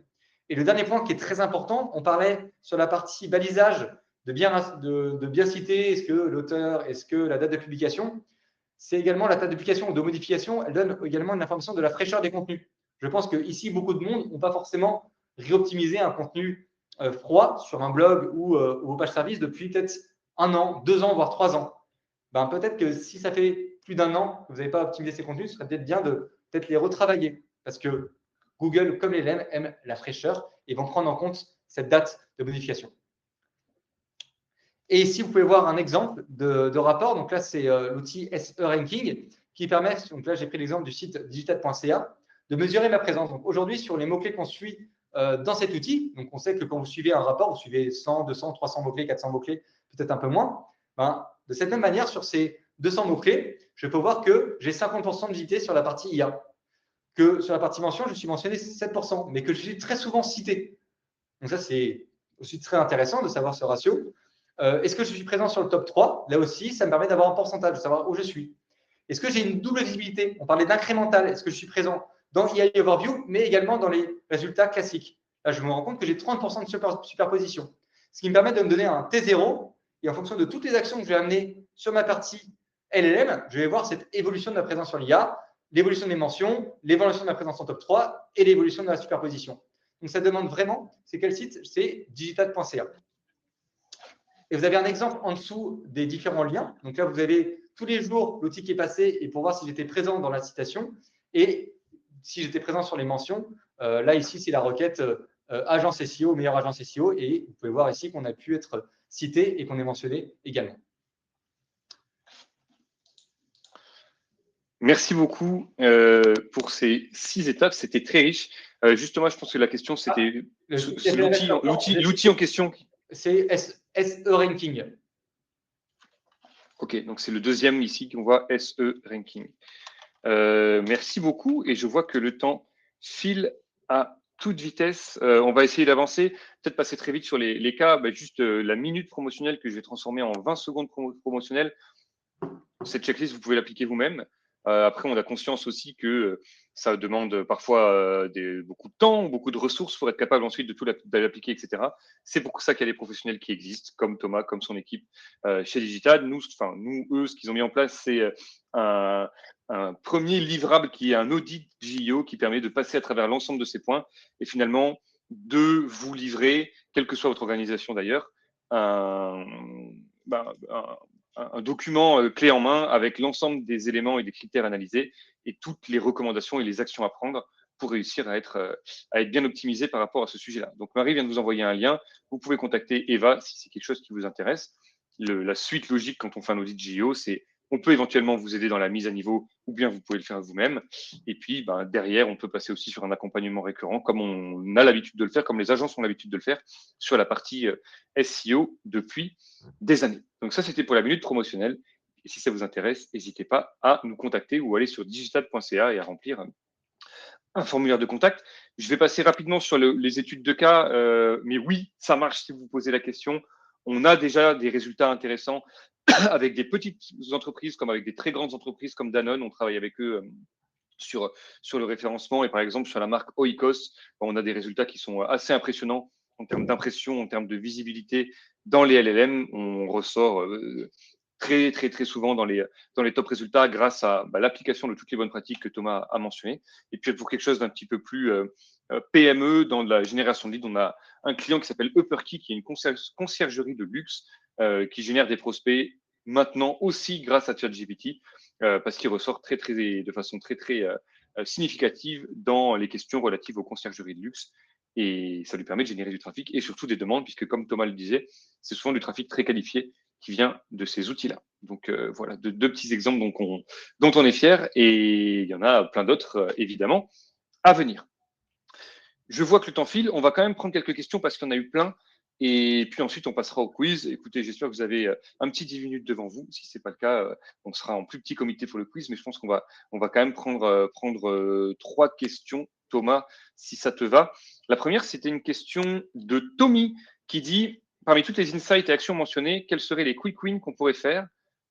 Et le dernier point qui est très important, on parlait sur la partie balisage de bien citer, est-ce que l'auteur, est-ce que la date de publication, c'est également la date de publication ou de modification, elle donne également une information de la fraîcheur des contenus. Je pense qu'ici, beaucoup de monde n'ont pas forcément réoptimisé un contenu froid sur un blog ou vos pages services depuis peut-être 1 an, 2 ans, voire 3 ans. Ben, peut-être que si ça fait plus d'1 an que vous n'avez pas optimisé ces contenus, ce serait peut-être bien de peut-être les retravailler parce que Google, comme les LLM, aiment la fraîcheur et vont prendre en compte cette date de modification. Et ici, vous pouvez voir un exemple de rapport. Donc là, c'est l'outil SE Ranking qui permet, donc là, j'ai pris l'exemple du site digital.ca, de mesurer ma présence. Donc aujourd'hui, sur les mots-clés qu'on suit dans cet outil, donc on sait que quand vous suivez un rapport, vous suivez 100, 200, 300 mots-clés, 400 mots-clés, peut-être un peu moins. Ben, de cette même manière, sur ces 200 mots-clés, je peux voir que j'ai 50% de visité sur la partie IA, que sur la partie mention, je suis mentionné 7%, mais que je suis très souvent cité. Donc ça, c'est aussi très intéressant de savoir ce ratio. Est-ce que je suis présent sur le top 3? Là aussi, ça me permet d'avoir un pourcentage, de savoir où je suis. Est-ce que j'ai une double visibilité? On parlait d'incrémental. Est-ce que je suis présent dans IA Overview, mais également dans les résultats classiques? Là, je me rends compte que j'ai 30% de superposition. Ce qui me permet de me donner un T0. Et en fonction de toutes les actions que je vais amener sur ma partie LLM, je vais voir cette évolution de ma présence sur l'IA, l'évolution des mentions, l'évolution de ma présence en top 3 et l'évolution de la superposition. Donc, ça demande vraiment, c'est quel site? C'est digital.ca. Et vous avez un exemple en dessous des différents liens. Donc là, vous avez tous les jours l'outil qui est passé et pour voir si j'étais présent dans la citation et si j'étais présent sur les mentions. Là, ici, c'est la requête agence SEO, meilleure agence SEO. Et vous pouvez voir ici qu'on a pu être cité et qu'on est mentionné également. Merci beaucoup pour ces 6 étapes. C'était très riche. Justement, je pense que la question, c'était l'outil en question. C'est SE Ranking. OK, donc c'est le deuxième ici qu'on voit SE Ranking. Merci beaucoup et je vois que le temps file à toute vitesse. On va essayer d'avancer, peut-être passer très vite sur les cas. Juste la minute promotionnelle que je vais transformer en 20 secondes promotionnelles. Cette checklist, vous pouvez l'appliquer vous-même. Après, on a conscience aussi que ça demande parfois beaucoup de temps, beaucoup de ressources pour être capable ensuite de l'appliquer, etc. C'est pour ça qu'il y a des professionnels qui existent, comme Thomas, comme son équipe chez Digital. Nous, eux, ce qu'ils ont mis en place, c'est un premier livrable qui est un audit JIO qui permet de passer à travers l'ensemble de ces points et finalement de vous livrer, quelle que soit votre organisation d'ailleurs, un document clé en main avec l'ensemble des éléments et des critères analysés et toutes les recommandations et les actions à prendre pour réussir à être bien optimisé par rapport à ce sujet-là. Donc, Marie vient de vous envoyer un lien. Vous pouvez contacter Eva si c'est quelque chose qui vous intéresse. La suite logique quand on fait un audit JO, c'est on peut éventuellement vous aider dans la mise à niveau ou bien vous pouvez le faire vous-même. Et puis, derrière, on peut passer aussi sur un accompagnement récurrent comme on a l'habitude de le faire, comme les agences ont l'habitude de le faire sur la partie SEO depuis des années. Donc ça, c'était pour la minute promotionnelle. Et si ça vous intéresse, n'hésitez pas à nous contacter ou aller sur digital.ca et à remplir un formulaire de contact. Je vais passer rapidement sur les études de cas, mais oui, ça marche si vous posez la question. On a déjà des résultats intéressants avec des petites entreprises comme avec des très grandes entreprises comme Danone. On travaille avec eux sur le référencement et par exemple sur la marque Oikos, on a des résultats qui sont assez impressionnants en termes d'impression, en termes de visibilité dans les LLM. On ressort très, très, très souvent dans les top résultats grâce à l'application de toutes les bonnes pratiques que Thomas a mentionnées. Et puis, pour quelque chose d'un petit peu plus PME, dans la génération de leads, on a un client qui s'appelle Upperkey, qui est une conciergerie de luxe qui génère des prospects maintenant aussi grâce à ChatGPT. parce qu'il ressort de façon très significative dans les questions relatives aux conciergeries de luxe. Et ça lui permet de générer du trafic et surtout des demandes, puisque comme Thomas le disait, c'est souvent du trafic très qualifié qui vient de ces outils-là. Donc voilà, deux petits exemples dont on est fier, et il y en a plein d'autres, évidemment, à venir. Je vois que le temps file, on va quand même prendre quelques questions parce qu'il y en a eu plein. Et puis ensuite, on passera au quiz. Écoutez, j'espère que vous avez un petit 10 minutes devant vous. Si ce n'est pas le cas, on sera en plus petit comité pour le quiz, mais je pense qu'on va quand même prendre 3 questions, Thomas, si ça te va. La première, c'était une question de Tommy qui dit, parmi toutes les insights et actions mentionnées, quels seraient les quick wins qu'on pourrait faire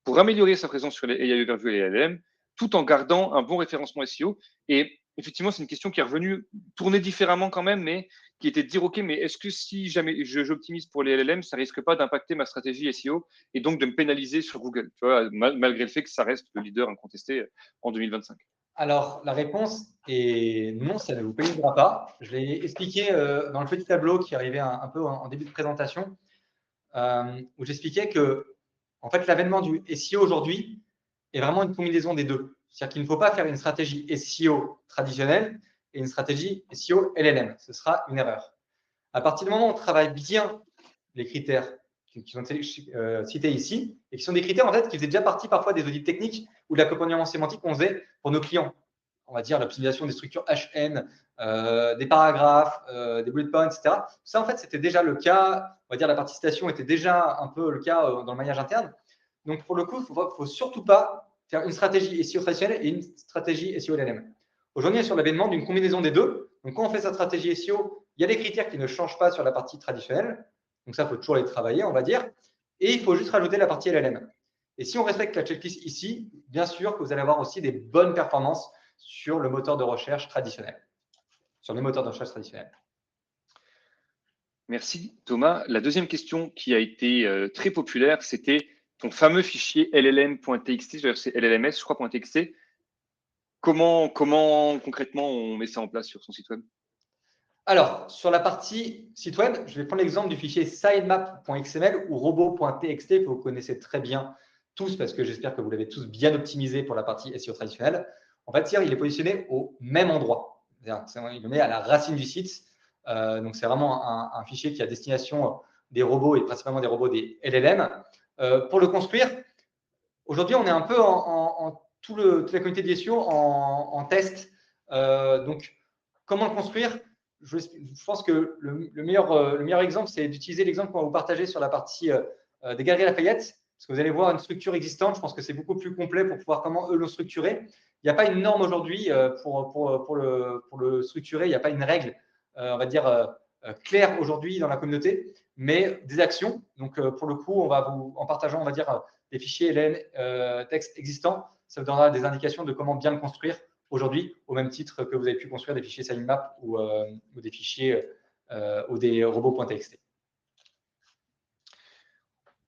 pour améliorer sa présence sur les AI Overview et les LLM, tout en gardant un bon référencement SEO. Et effectivement, c'est une question qui est revenue tourner différemment quand même, mais qui était de dire, OK, mais est-ce que si jamais j'optimise pour les LLM, ça risque pas d'impacter ma stratégie SEO et donc de me pénaliser sur Google, tu vois, malgré le fait que ça reste le leader incontesté en 2025? Alors, la réponse est non, ça ne vous pénalisera pas. Je l'ai expliqué dans le petit tableau qui arrivait un peu en début de présentation, où j'expliquais que, en fait, l'avènement du SEO aujourd'hui est vraiment une combinaison des deux. C'est-à-dire qu'il ne faut pas faire une stratégie SEO traditionnelle et une stratégie SEO LLM. Ce sera une erreur. À partir du moment où on travaille bien les critères qui sont cités ici, et qui sont des critères en fait qui faisaient déjà partie parfois des audits techniques ou de l'accompagnement sémantique qu'on faisait pour nos clients. On va dire l'optimisation des structures HN, des paragraphes, des bullet points, etc. Ça, en fait, c'était déjà le cas. On va dire la partie citation était déjà un peu le cas dans le maillage interne. Donc, pour le coup, il ne faut surtout pas faire une stratégie SEO traditionnelle et une stratégie SEO LLM. Aujourd'hui, on est sur l'avènement d'une combinaison des deux. Donc, quand on fait sa stratégie SEO, il y a des critères qui ne changent pas sur la partie traditionnelle. Donc, ça, il faut toujours les travailler, on va dire. Et il faut juste rajouter la partie LLM. Et si on respecte la checklist ici, bien sûr que vous allez avoir aussi des bonnes performances sur le moteur de recherche traditionnel, sur les moteurs de recherche traditionnels. Merci Thomas. La deuxième question qui a été très populaire, c'était ton fameux fichier llm.txt, d'ailleurs c'est llms, je crois, .txt. Comment concrètement on met ça en place sur son site web? Alors, sur la partie site web, je vais prendre l'exemple du fichier sitemap.xml ou robot.txt que vous connaissez très bien tous parce que j'espère que vous l'avez tous bien optimisé pour la partie SEO traditionnelle. En fait, il est positionné au même endroit. Il le met à la racine du site. Donc, c'est vraiment un fichier qui a destination des robots et principalement des robots des LLM. Pour le construire, aujourd'hui, on est un peu toute la communauté de SEO en test. Donc, comment le construire? Je pense que le meilleur exemple, c'est d'utiliser l'exemple qu'on va vous partager sur la partie des Galeries Lafayette, parce que vous allez voir une structure existante. Je pense que c'est beaucoup plus complet pour pouvoir comment eux le structurer. Il n'y a pas une norme aujourd'hui pour le structurer. Il n'y a pas une règle, on va dire, claire aujourd'hui dans la communauté, mais des actions. Donc, pour le coup, en partageant, on va dire, des fichiers LN texte existants, ça vous donnera des indications de comment bien le construire aujourd'hui, au même titre que vous avez pu construire des fichiers sitemap ou des fichiers ou des robots.txt.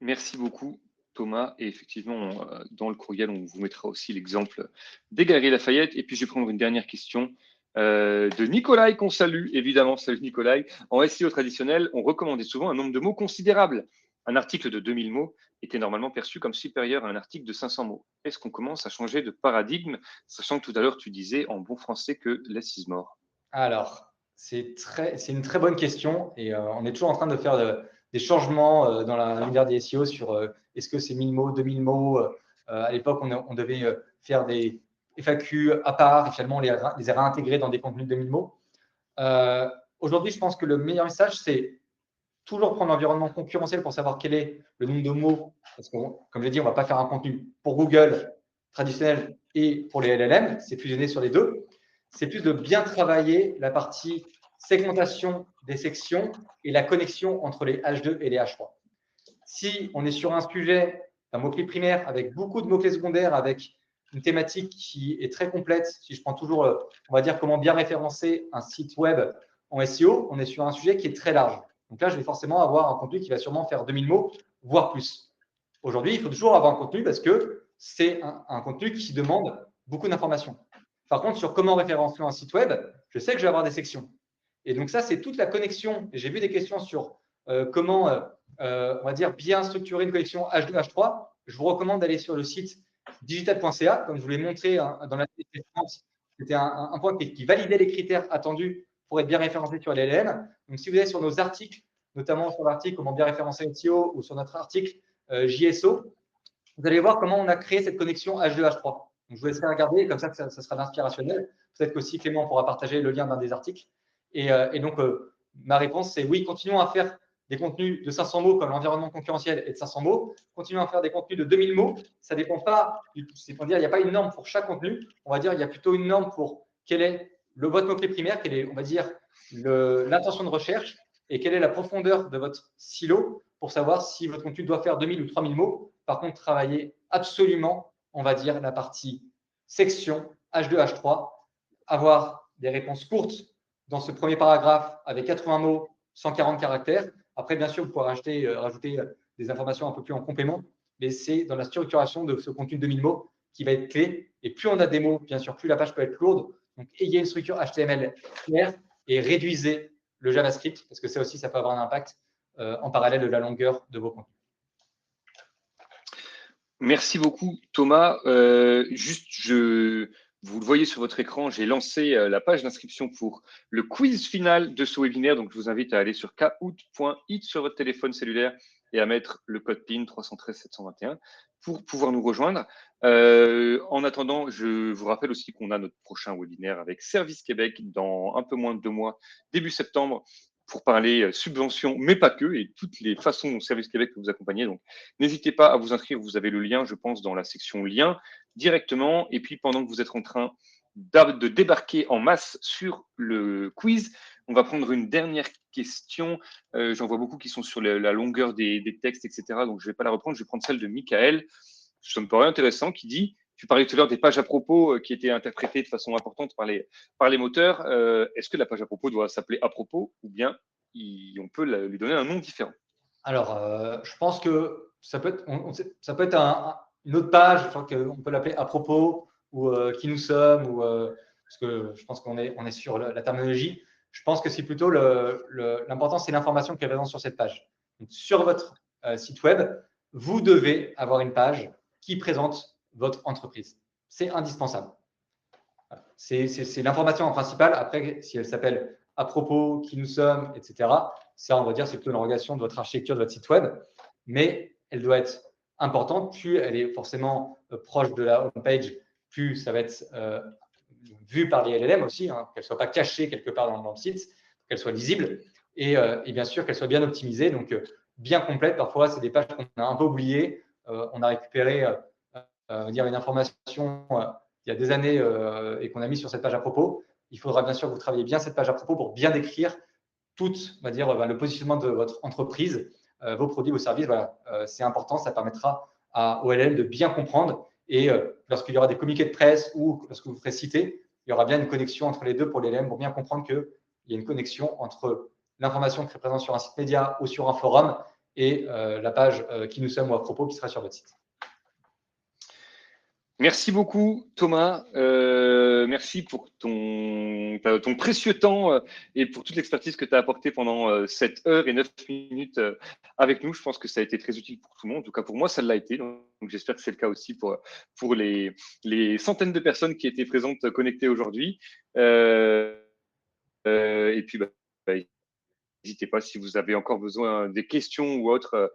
Merci beaucoup Thomas. Et effectivement, dans le courriel, on vous mettra aussi l'exemple des Galeries Lafayette. Et puis, je vais prendre une dernière question de Nicolai, qu'on salue, évidemment. Salut Nicolai. En SEO traditionnel, on recommandait souvent un nombre de mots considérable. Un article de 2000 mots était normalement perçu comme supérieur à un article de 500 mots. Est-ce qu'on commence à changer de paradigme, sachant que tout à l'heure, tu disais en bon français que less is more? Alors, c'est une très bonne question et on est toujours en train de faire des changements dans l'univers des SEO sur est-ce que c'est 1000 mots, 2000 mots. À l'époque, on devait faire des FAQ à part et finalement on les a réintégrés dans des contenus de 2000 mots. Aujourd'hui, je pense que le meilleur message, c'est toujours prendre l'environnement concurrentiel pour savoir quel est le nombre de mots. Parce que, comme je l'ai dit, on ne va pas faire un contenu pour Google traditionnel et pour les LLM, c'est fusionné sur les deux. C'est plus de bien travailler la partie segmentation des sections et la connexion entre les H2 et les H3. Si on est sur un sujet d'un mot-clé primaire avec beaucoup de mots-clés secondaires, avec une thématique qui est très complète, si je prends toujours, on va dire, comment bien référencer un site web en SEO, on est sur un sujet qui est très large. Donc là, je vais forcément avoir un contenu qui va sûrement faire 2000 mots, voire plus. Aujourd'hui, il faut toujours avoir un contenu parce que c'est un contenu qui demande beaucoup d'informations. Par contre, sur comment référencer un site web, je sais que je vais avoir des sections. Et donc ça, c'est toute la connexion. J'ai vu des questions sur comment, on va dire, bien structurer une connexion H2, H3. Je vous recommande d'aller sur le site digital.ca, comme je vous l'ai montré dans la précédente, c'était un point qui validait les critères attendus pour être bien référencé sur LLM. Donc, si vous allez sur nos articles, notamment sur l'article Comment bien référencer SEO ou sur notre article JSO, vous allez voir comment on a créé cette connexion H2, H3. Donc, je vous laisserai regarder, comme ça sera inspirationnel. Peut-être qu'aussi Clément pourra partager le lien d'un des articles. Et donc, ma réponse, c'est oui, continuons à faire des contenus de 500 mots comme l'environnement concurrentiel et de 500 mots. Continuons à faire des contenus de 2000 mots. Ça ne dépend pas, c'est-à-dire il n'y a pas une norme pour chaque contenu. On va dire il y a plutôt une norme pour quel est votre mot-clé primaire, quelle est, on va dire, l'intention de recherche et quelle est la profondeur de votre silo pour savoir si votre contenu doit faire 2000 ou 3000 mots. Par contre, travaillez absolument, on va dire, la partie section H2, H3, avoir des réponses courtes dans ce premier paragraphe avec 80 mots, 140 caractères. Après, bien sûr, vous pouvez rajouter des informations un peu plus en complément, mais c'est dans la structuration de ce contenu de 2000 mots qui va être clé. Et plus on a des mots, bien sûr, plus la page peut être lourde. Donc, ayez une structure HTML claire et réduisez le JavaScript, parce que ça aussi, ça peut avoir un impact en parallèle de la longueur de vos contenus. Merci beaucoup, Thomas. Vous le voyez sur votre écran, j'ai lancé la page d'inscription pour le quiz final de ce webinaire. Donc, je vous invite à aller sur kahoot.it sur votre téléphone cellulaire et à mettre le code PIN 313 721 pour pouvoir nous rejoindre. En attendant, je vous rappelle aussi qu'on a notre prochain webinaire avec Service Québec dans un peu moins de 2 mois, début septembre, pour parler subventions, mais pas que, et toutes les façons dont Service Québec peut vous accompagner. Donc, n'hésitez pas à vous inscrire. Vous avez le lien, je pense, dans la section liens directement. Et puis, pendant que vous êtes en train de débarquer en masse sur le quiz, on va prendre une dernière question. J'en vois beaucoup qui sont sur la longueur des textes, etc. Donc, je ne vais pas la reprendre. Je vais prendre celle de Michael. Ça me paraît intéressant, qui dit, tu parlais tout à l'heure des pages à propos qui étaient interprétées de façon importante par les moteurs. Est-ce que la page à propos doit s'appeler à propos ou bien on peut lui donner un nom différent? Alors, je pense que ça peut être, ça peut être une autre page, je crois qu'on peut l'appeler à propos ou qui nous sommes, ou, parce que je pense qu'on est sur la terminologie. Je pense que c'est plutôt l'important, c'est l'information qui est présente sur cette page. Donc, sur votre site web, vous devez avoir une page qui présente votre entreprise. C'est indispensable. C'est l'information principale. Après, si elle s'appelle à propos, qui nous sommes, etc., ça, on va dire, c'est plutôt une relation de votre architecture de votre site web, mais elle doit être importante. Plus elle est forcément proche de la homepage, plus ça va être vu par les LLM aussi, hein, qu'elle ne soit pas cachée quelque part dans le site, qu'elle soit lisible et bien sûr qu'elle soit bien optimisée, donc bien complète. Parfois, c'est des pages qu'on a un peu oubliées. On a récupéré dire une information il y a des années et qu'on a mis sur cette page à propos. Il faudra bien sûr que vous travaillez bien cette page à propos pour bien décrire tout, on va dire, le positionnement de votre entreprise, vos produits, vos services. Voilà, c'est important, ça permettra à OLM de bien comprendre. Et lorsqu'il y aura des communiqués de presse ou lorsque vous ferez citer, il y aura bien une connexion entre les deux pour l'LM pour bien comprendre qu'il y a une connexion entre l'information qui est présente sur un site média ou sur un forum et la page qui nous sommes ou à propos qui sera sur votre site. Merci beaucoup, Thomas. Merci pour ton précieux temps et pour toute l'expertise que tu as apportée pendant 7 heures et 9 minutes avec nous. Je pense que ça a été très utile pour tout le monde. En tout cas, pour moi, ça l'a été. Donc, j'espère que c'est le cas aussi pour les centaines de personnes qui étaient présentes, connectées aujourd'hui. Et puis, n'hésitez pas si vous avez encore besoin des questions ou autres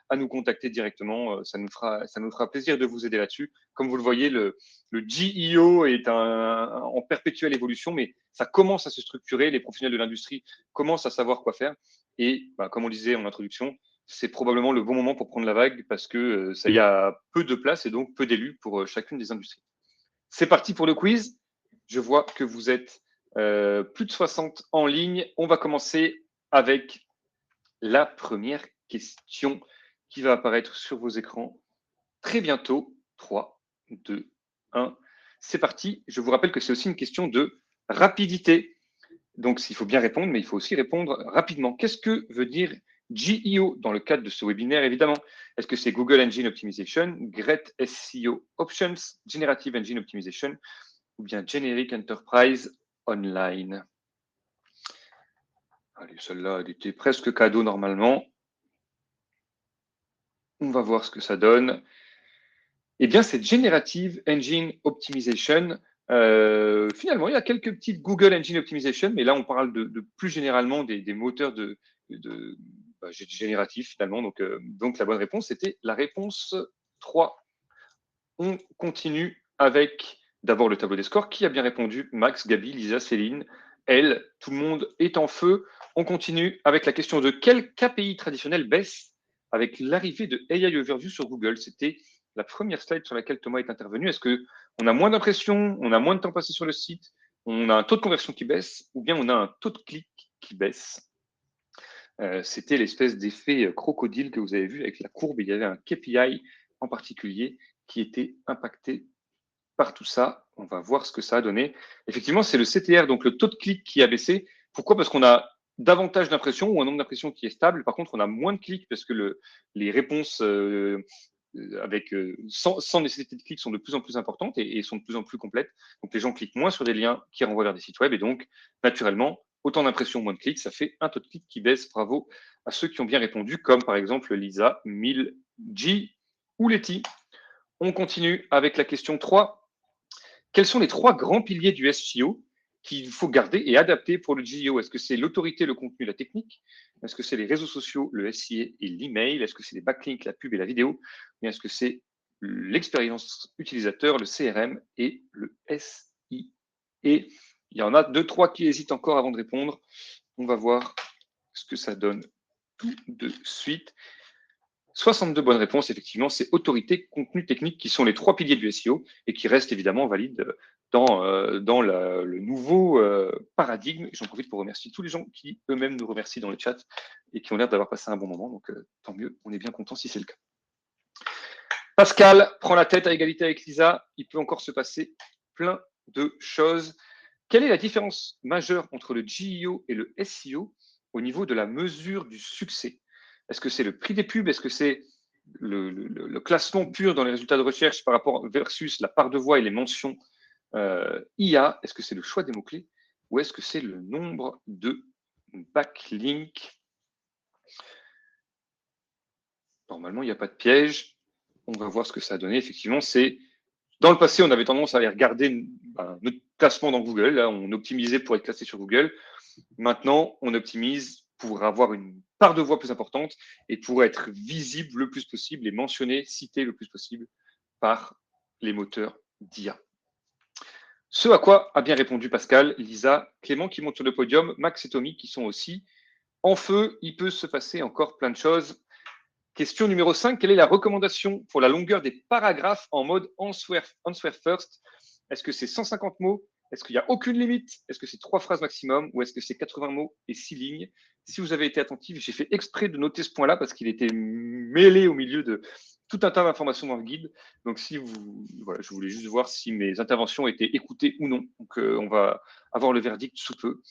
à nous contacter directement. Ça nous fera plaisir de vous aider là-dessus. Comme vous le voyez, le GEO est en perpétuelle évolution, mais ça commence à se structurer. Les professionnels de l'industrie commencent à savoir quoi faire. Et comme on le disait en introduction, c'est probablement le bon moment pour prendre la vague parce que il y a peu de place et donc peu d'élus pour chacune des industries. C'est parti pour le quiz. Je vois que vous êtes plus de 60 en ligne. On va commencer avec la première question qui va apparaître sur vos écrans très bientôt. 3, 2, 1. C'est parti. Je vous rappelle que c'est aussi une question de rapidité. Donc, il faut bien répondre, mais il faut aussi répondre rapidement. Qu'est-ce que veut dire GEO dans le cadre de ce webinaire, évidemment? Est-ce que c'est Google Engine Optimization, Great SEO Options, Generative Engine Optimization ou bien Generic Enterprise Online? Allez, celle-là, elle était presque cadeau normalement. On va voir ce que ça donne. Eh bien, cette Generative Engine Optimization, finalement, il y a quelques petites Google Engine Optimization, mais là, on parle de plus généralement des moteurs génératifs, finalement. Donc, la bonne réponse, c'était la réponse 3. On continue avec d'abord le tableau des scores. Qui a bien répondu? Max, Gabi, Lisa, Céline, elle. Tout le monde est en feu. On continue avec la question de quel KPI traditionnel baisse avec l'arrivée de AI Overview sur Google. C'était la première slide sur laquelle Thomas est intervenu. Est-ce qu'on a moins d'impressions, on a moins de temps passé sur le site, on a un taux de conversion qui baisse, ou bien on a un taux de clic qui baisse? C'était l'espèce d'effet crocodile que vous avez vu avec la courbe. Il y avait un KPI en particulier qui était impacté par tout ça. On va voir ce que ça a donné. Effectivement, c'est le CTR, donc le taux de clic qui a baissé. Pourquoi? Parce qu'on a davantage d'impressions ou un nombre d'impressions qui est stable. Par contre, on a moins de clics parce que les réponses sans nécessité de clic sont de plus en plus importantes et sont de plus en plus complètes. Donc, les gens cliquent moins sur des liens qui renvoient vers des sites web et donc, naturellement, autant d'impressions, moins de clics, ça fait un taux de clic qui baisse. Bravo à ceux qui ont bien répondu, comme par exemple Lisa, 1000G ou Letty. On continue avec la question 3. Quels sont les 3 grands piliers du SEO qu'il faut garder et adapter pour le GEO? Est-ce que c'est l'autorité, le contenu, la technique? Est-ce que c'est les réseaux sociaux, le SIA et l'email? Est-ce que c'est les backlinks, la pub et la vidéo? Ou est-ce que c'est l'expérience utilisateur, le CRM et le SI? Et il y en a 2-3 qui hésitent encore avant de répondre. On va voir ce que ça donne tout de suite. 62 bonnes réponses, effectivement, c'est autorité, contenu, technique qui sont les 3 piliers du SEO et qui restent évidemment valides dans le nouveau paradigme. J'en profite pour remercier tous les gens qui eux-mêmes nous remercient dans le chat et qui ont l'air d'avoir passé un bon moment. Donc, tant mieux, on est bien content si c'est le cas. Pascal prend la tête à égalité avec Lisa. Il peut encore se passer plein de choses. Quelle est la différence majeure entre le GEO et le SEO au niveau de la mesure du succès? Est-ce que c'est le prix des pubs? Est-ce que c'est le classement pur dans les résultats de recherche par rapport versus la part de voix et les mentions IA? Est-ce que c'est le choix des mots-clés? Ou est-ce que c'est le nombre de backlinks? Normalement, il n'y a pas de piège. On va voir ce que ça a donné. Effectivement, c'est dans le passé, on avait tendance à aller regarder notre classement dans Google. Là, on optimisait pour être classé sur Google. Maintenant, on optimise pour avoir une part de voix plus importante et pour être visible le plus possible et mentionné, cité le plus possible par les moteurs d'IA. Ce à quoi a bien répondu Pascal, Lisa, Clément qui monte sur le podium, Max et Tommy qui sont aussi en feu. Il peut se passer encore plein de choses. Question numéro 5, quelle est la recommandation pour la longueur des paragraphes en mode answer first? Est-ce que c'est 150 mots? Est-ce qu'il n'y a aucune limite? Est-ce que c'est 3 phrases maximum? Ou est-ce que c'est 80 mots et 6 lignes? Si vous avez été attentif, j'ai fait exprès de noter ce point-là parce qu'il était mêlé au milieu de tout un tas d'informations dans le guide. Donc, voilà, je voulais juste voir si mes interventions étaient écoutées ou non. Donc, on va avoir le verdict sous peu.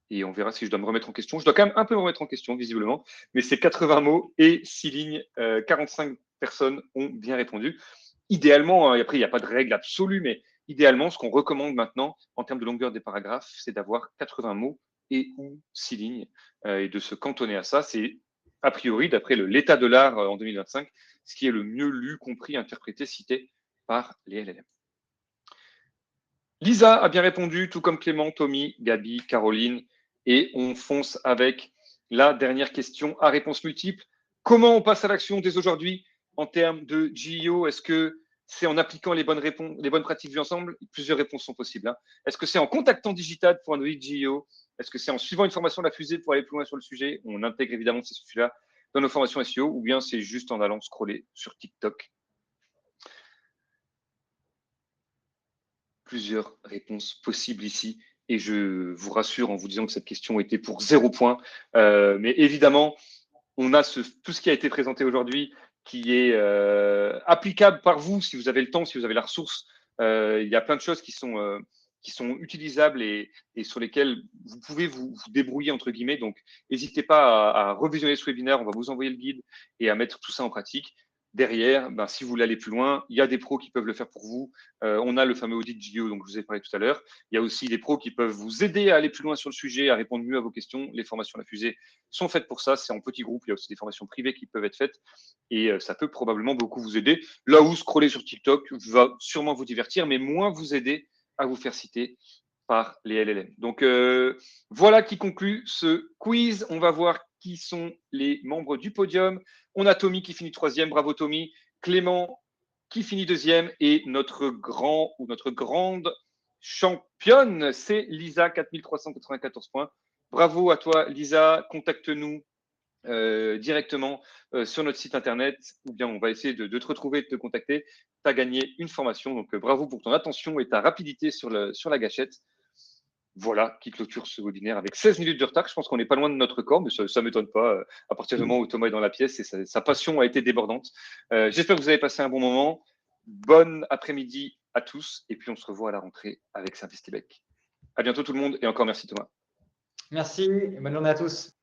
Et on verra si je dois me remettre en question. Je dois quand même un peu me remettre en question, visiblement. Mais c'est 80 mots et 6 lignes. 45 personnes ont bien répondu. Idéalement, après, il n'y a pas de règle absolue, mais idéalement, ce qu'on recommande maintenant en termes de longueur des paragraphes, c'est d'avoir 80 mots et ou 6 lignes et de se cantonner à ça. C'est a priori, d'après l'état de l'art en 2025, ce qui est le mieux lu, compris, interprété, cité par les LLM. Lisa a bien répondu, tout comme Clément, Tommy, Gabi, Caroline. Et on fonce avec la dernière question à réponse multiple. Comment on passe à l'action dès aujourd'hui en termes de GEO? Est-ce que c'est en appliquant les bonnes pratiques vues ensemble? Plusieurs réponses sont possibles. Est-ce que c'est en contactant Digital pour un audit GEO? Est-ce que c'est en suivant une formation de la fusée pour aller plus loin sur le sujet? On intègre évidemment ces sujets-là dans nos formations SEO, ou bien c'est juste en allant scroller sur TikTok? Plusieurs réponses possibles ici. Et je vous rassure en vous disant que cette question était pour 0 point. Mais évidemment, on a tout ce qui a été présenté aujourd'hui qui est applicable par vous si vous avez le temps, si vous avez la ressource. Il y a plein de choses qui sont utilisables et sur lesquelles vous pouvez vous débrouiller, entre guillemets. Donc, n'hésitez pas à revisionner ce webinaire. On va vous envoyer le guide et à mettre tout ça en pratique. derrière, si vous voulez aller plus loin, il y a des pros qui peuvent le faire pour vous. On a le fameux audit Gio dont je vous ai parlé tout à l'heure. Il y a aussi des pros qui peuvent vous aider à aller plus loin sur le sujet, à répondre mieux à vos questions. Les formations à la fusée sont faites pour ça. C'est en petits groupes. Il y a aussi des formations privées qui peuvent être faites et ça peut probablement beaucoup vous aider. Là où scroller sur TikTok va sûrement vous divertir, mais moins vous aider à vous faire citer par les LLM. Donc voilà qui conclut ce quiz. On va voir qui sont les membres du podium. On a Tommy qui finit troisième, bravo Tommy. Clément qui finit deuxième et notre grand ou notre grande championne, c'est Lisa, 4394 points. Bravo à toi Lisa, contacte-nous directement sur notre site internet ou bien on va essayer de te retrouver et de te contacter. Tu as gagné une formation, donc bravo pour ton attention et ta rapidité sur la gâchette. Voilà qui clôture ce webinaire avec 16 minutes de retard. Je pense qu'on n'est pas loin de notre record, mais ça ne m'étonne pas à partir du moment où Thomas est dans la pièce et sa passion a été débordante. J'espère que vous avez passé un bon moment. Bon après-midi à tous et puis on se revoit à la rentrée avec Service Québec. À bientôt tout le monde et encore merci Thomas. Merci et bonne journée à tous.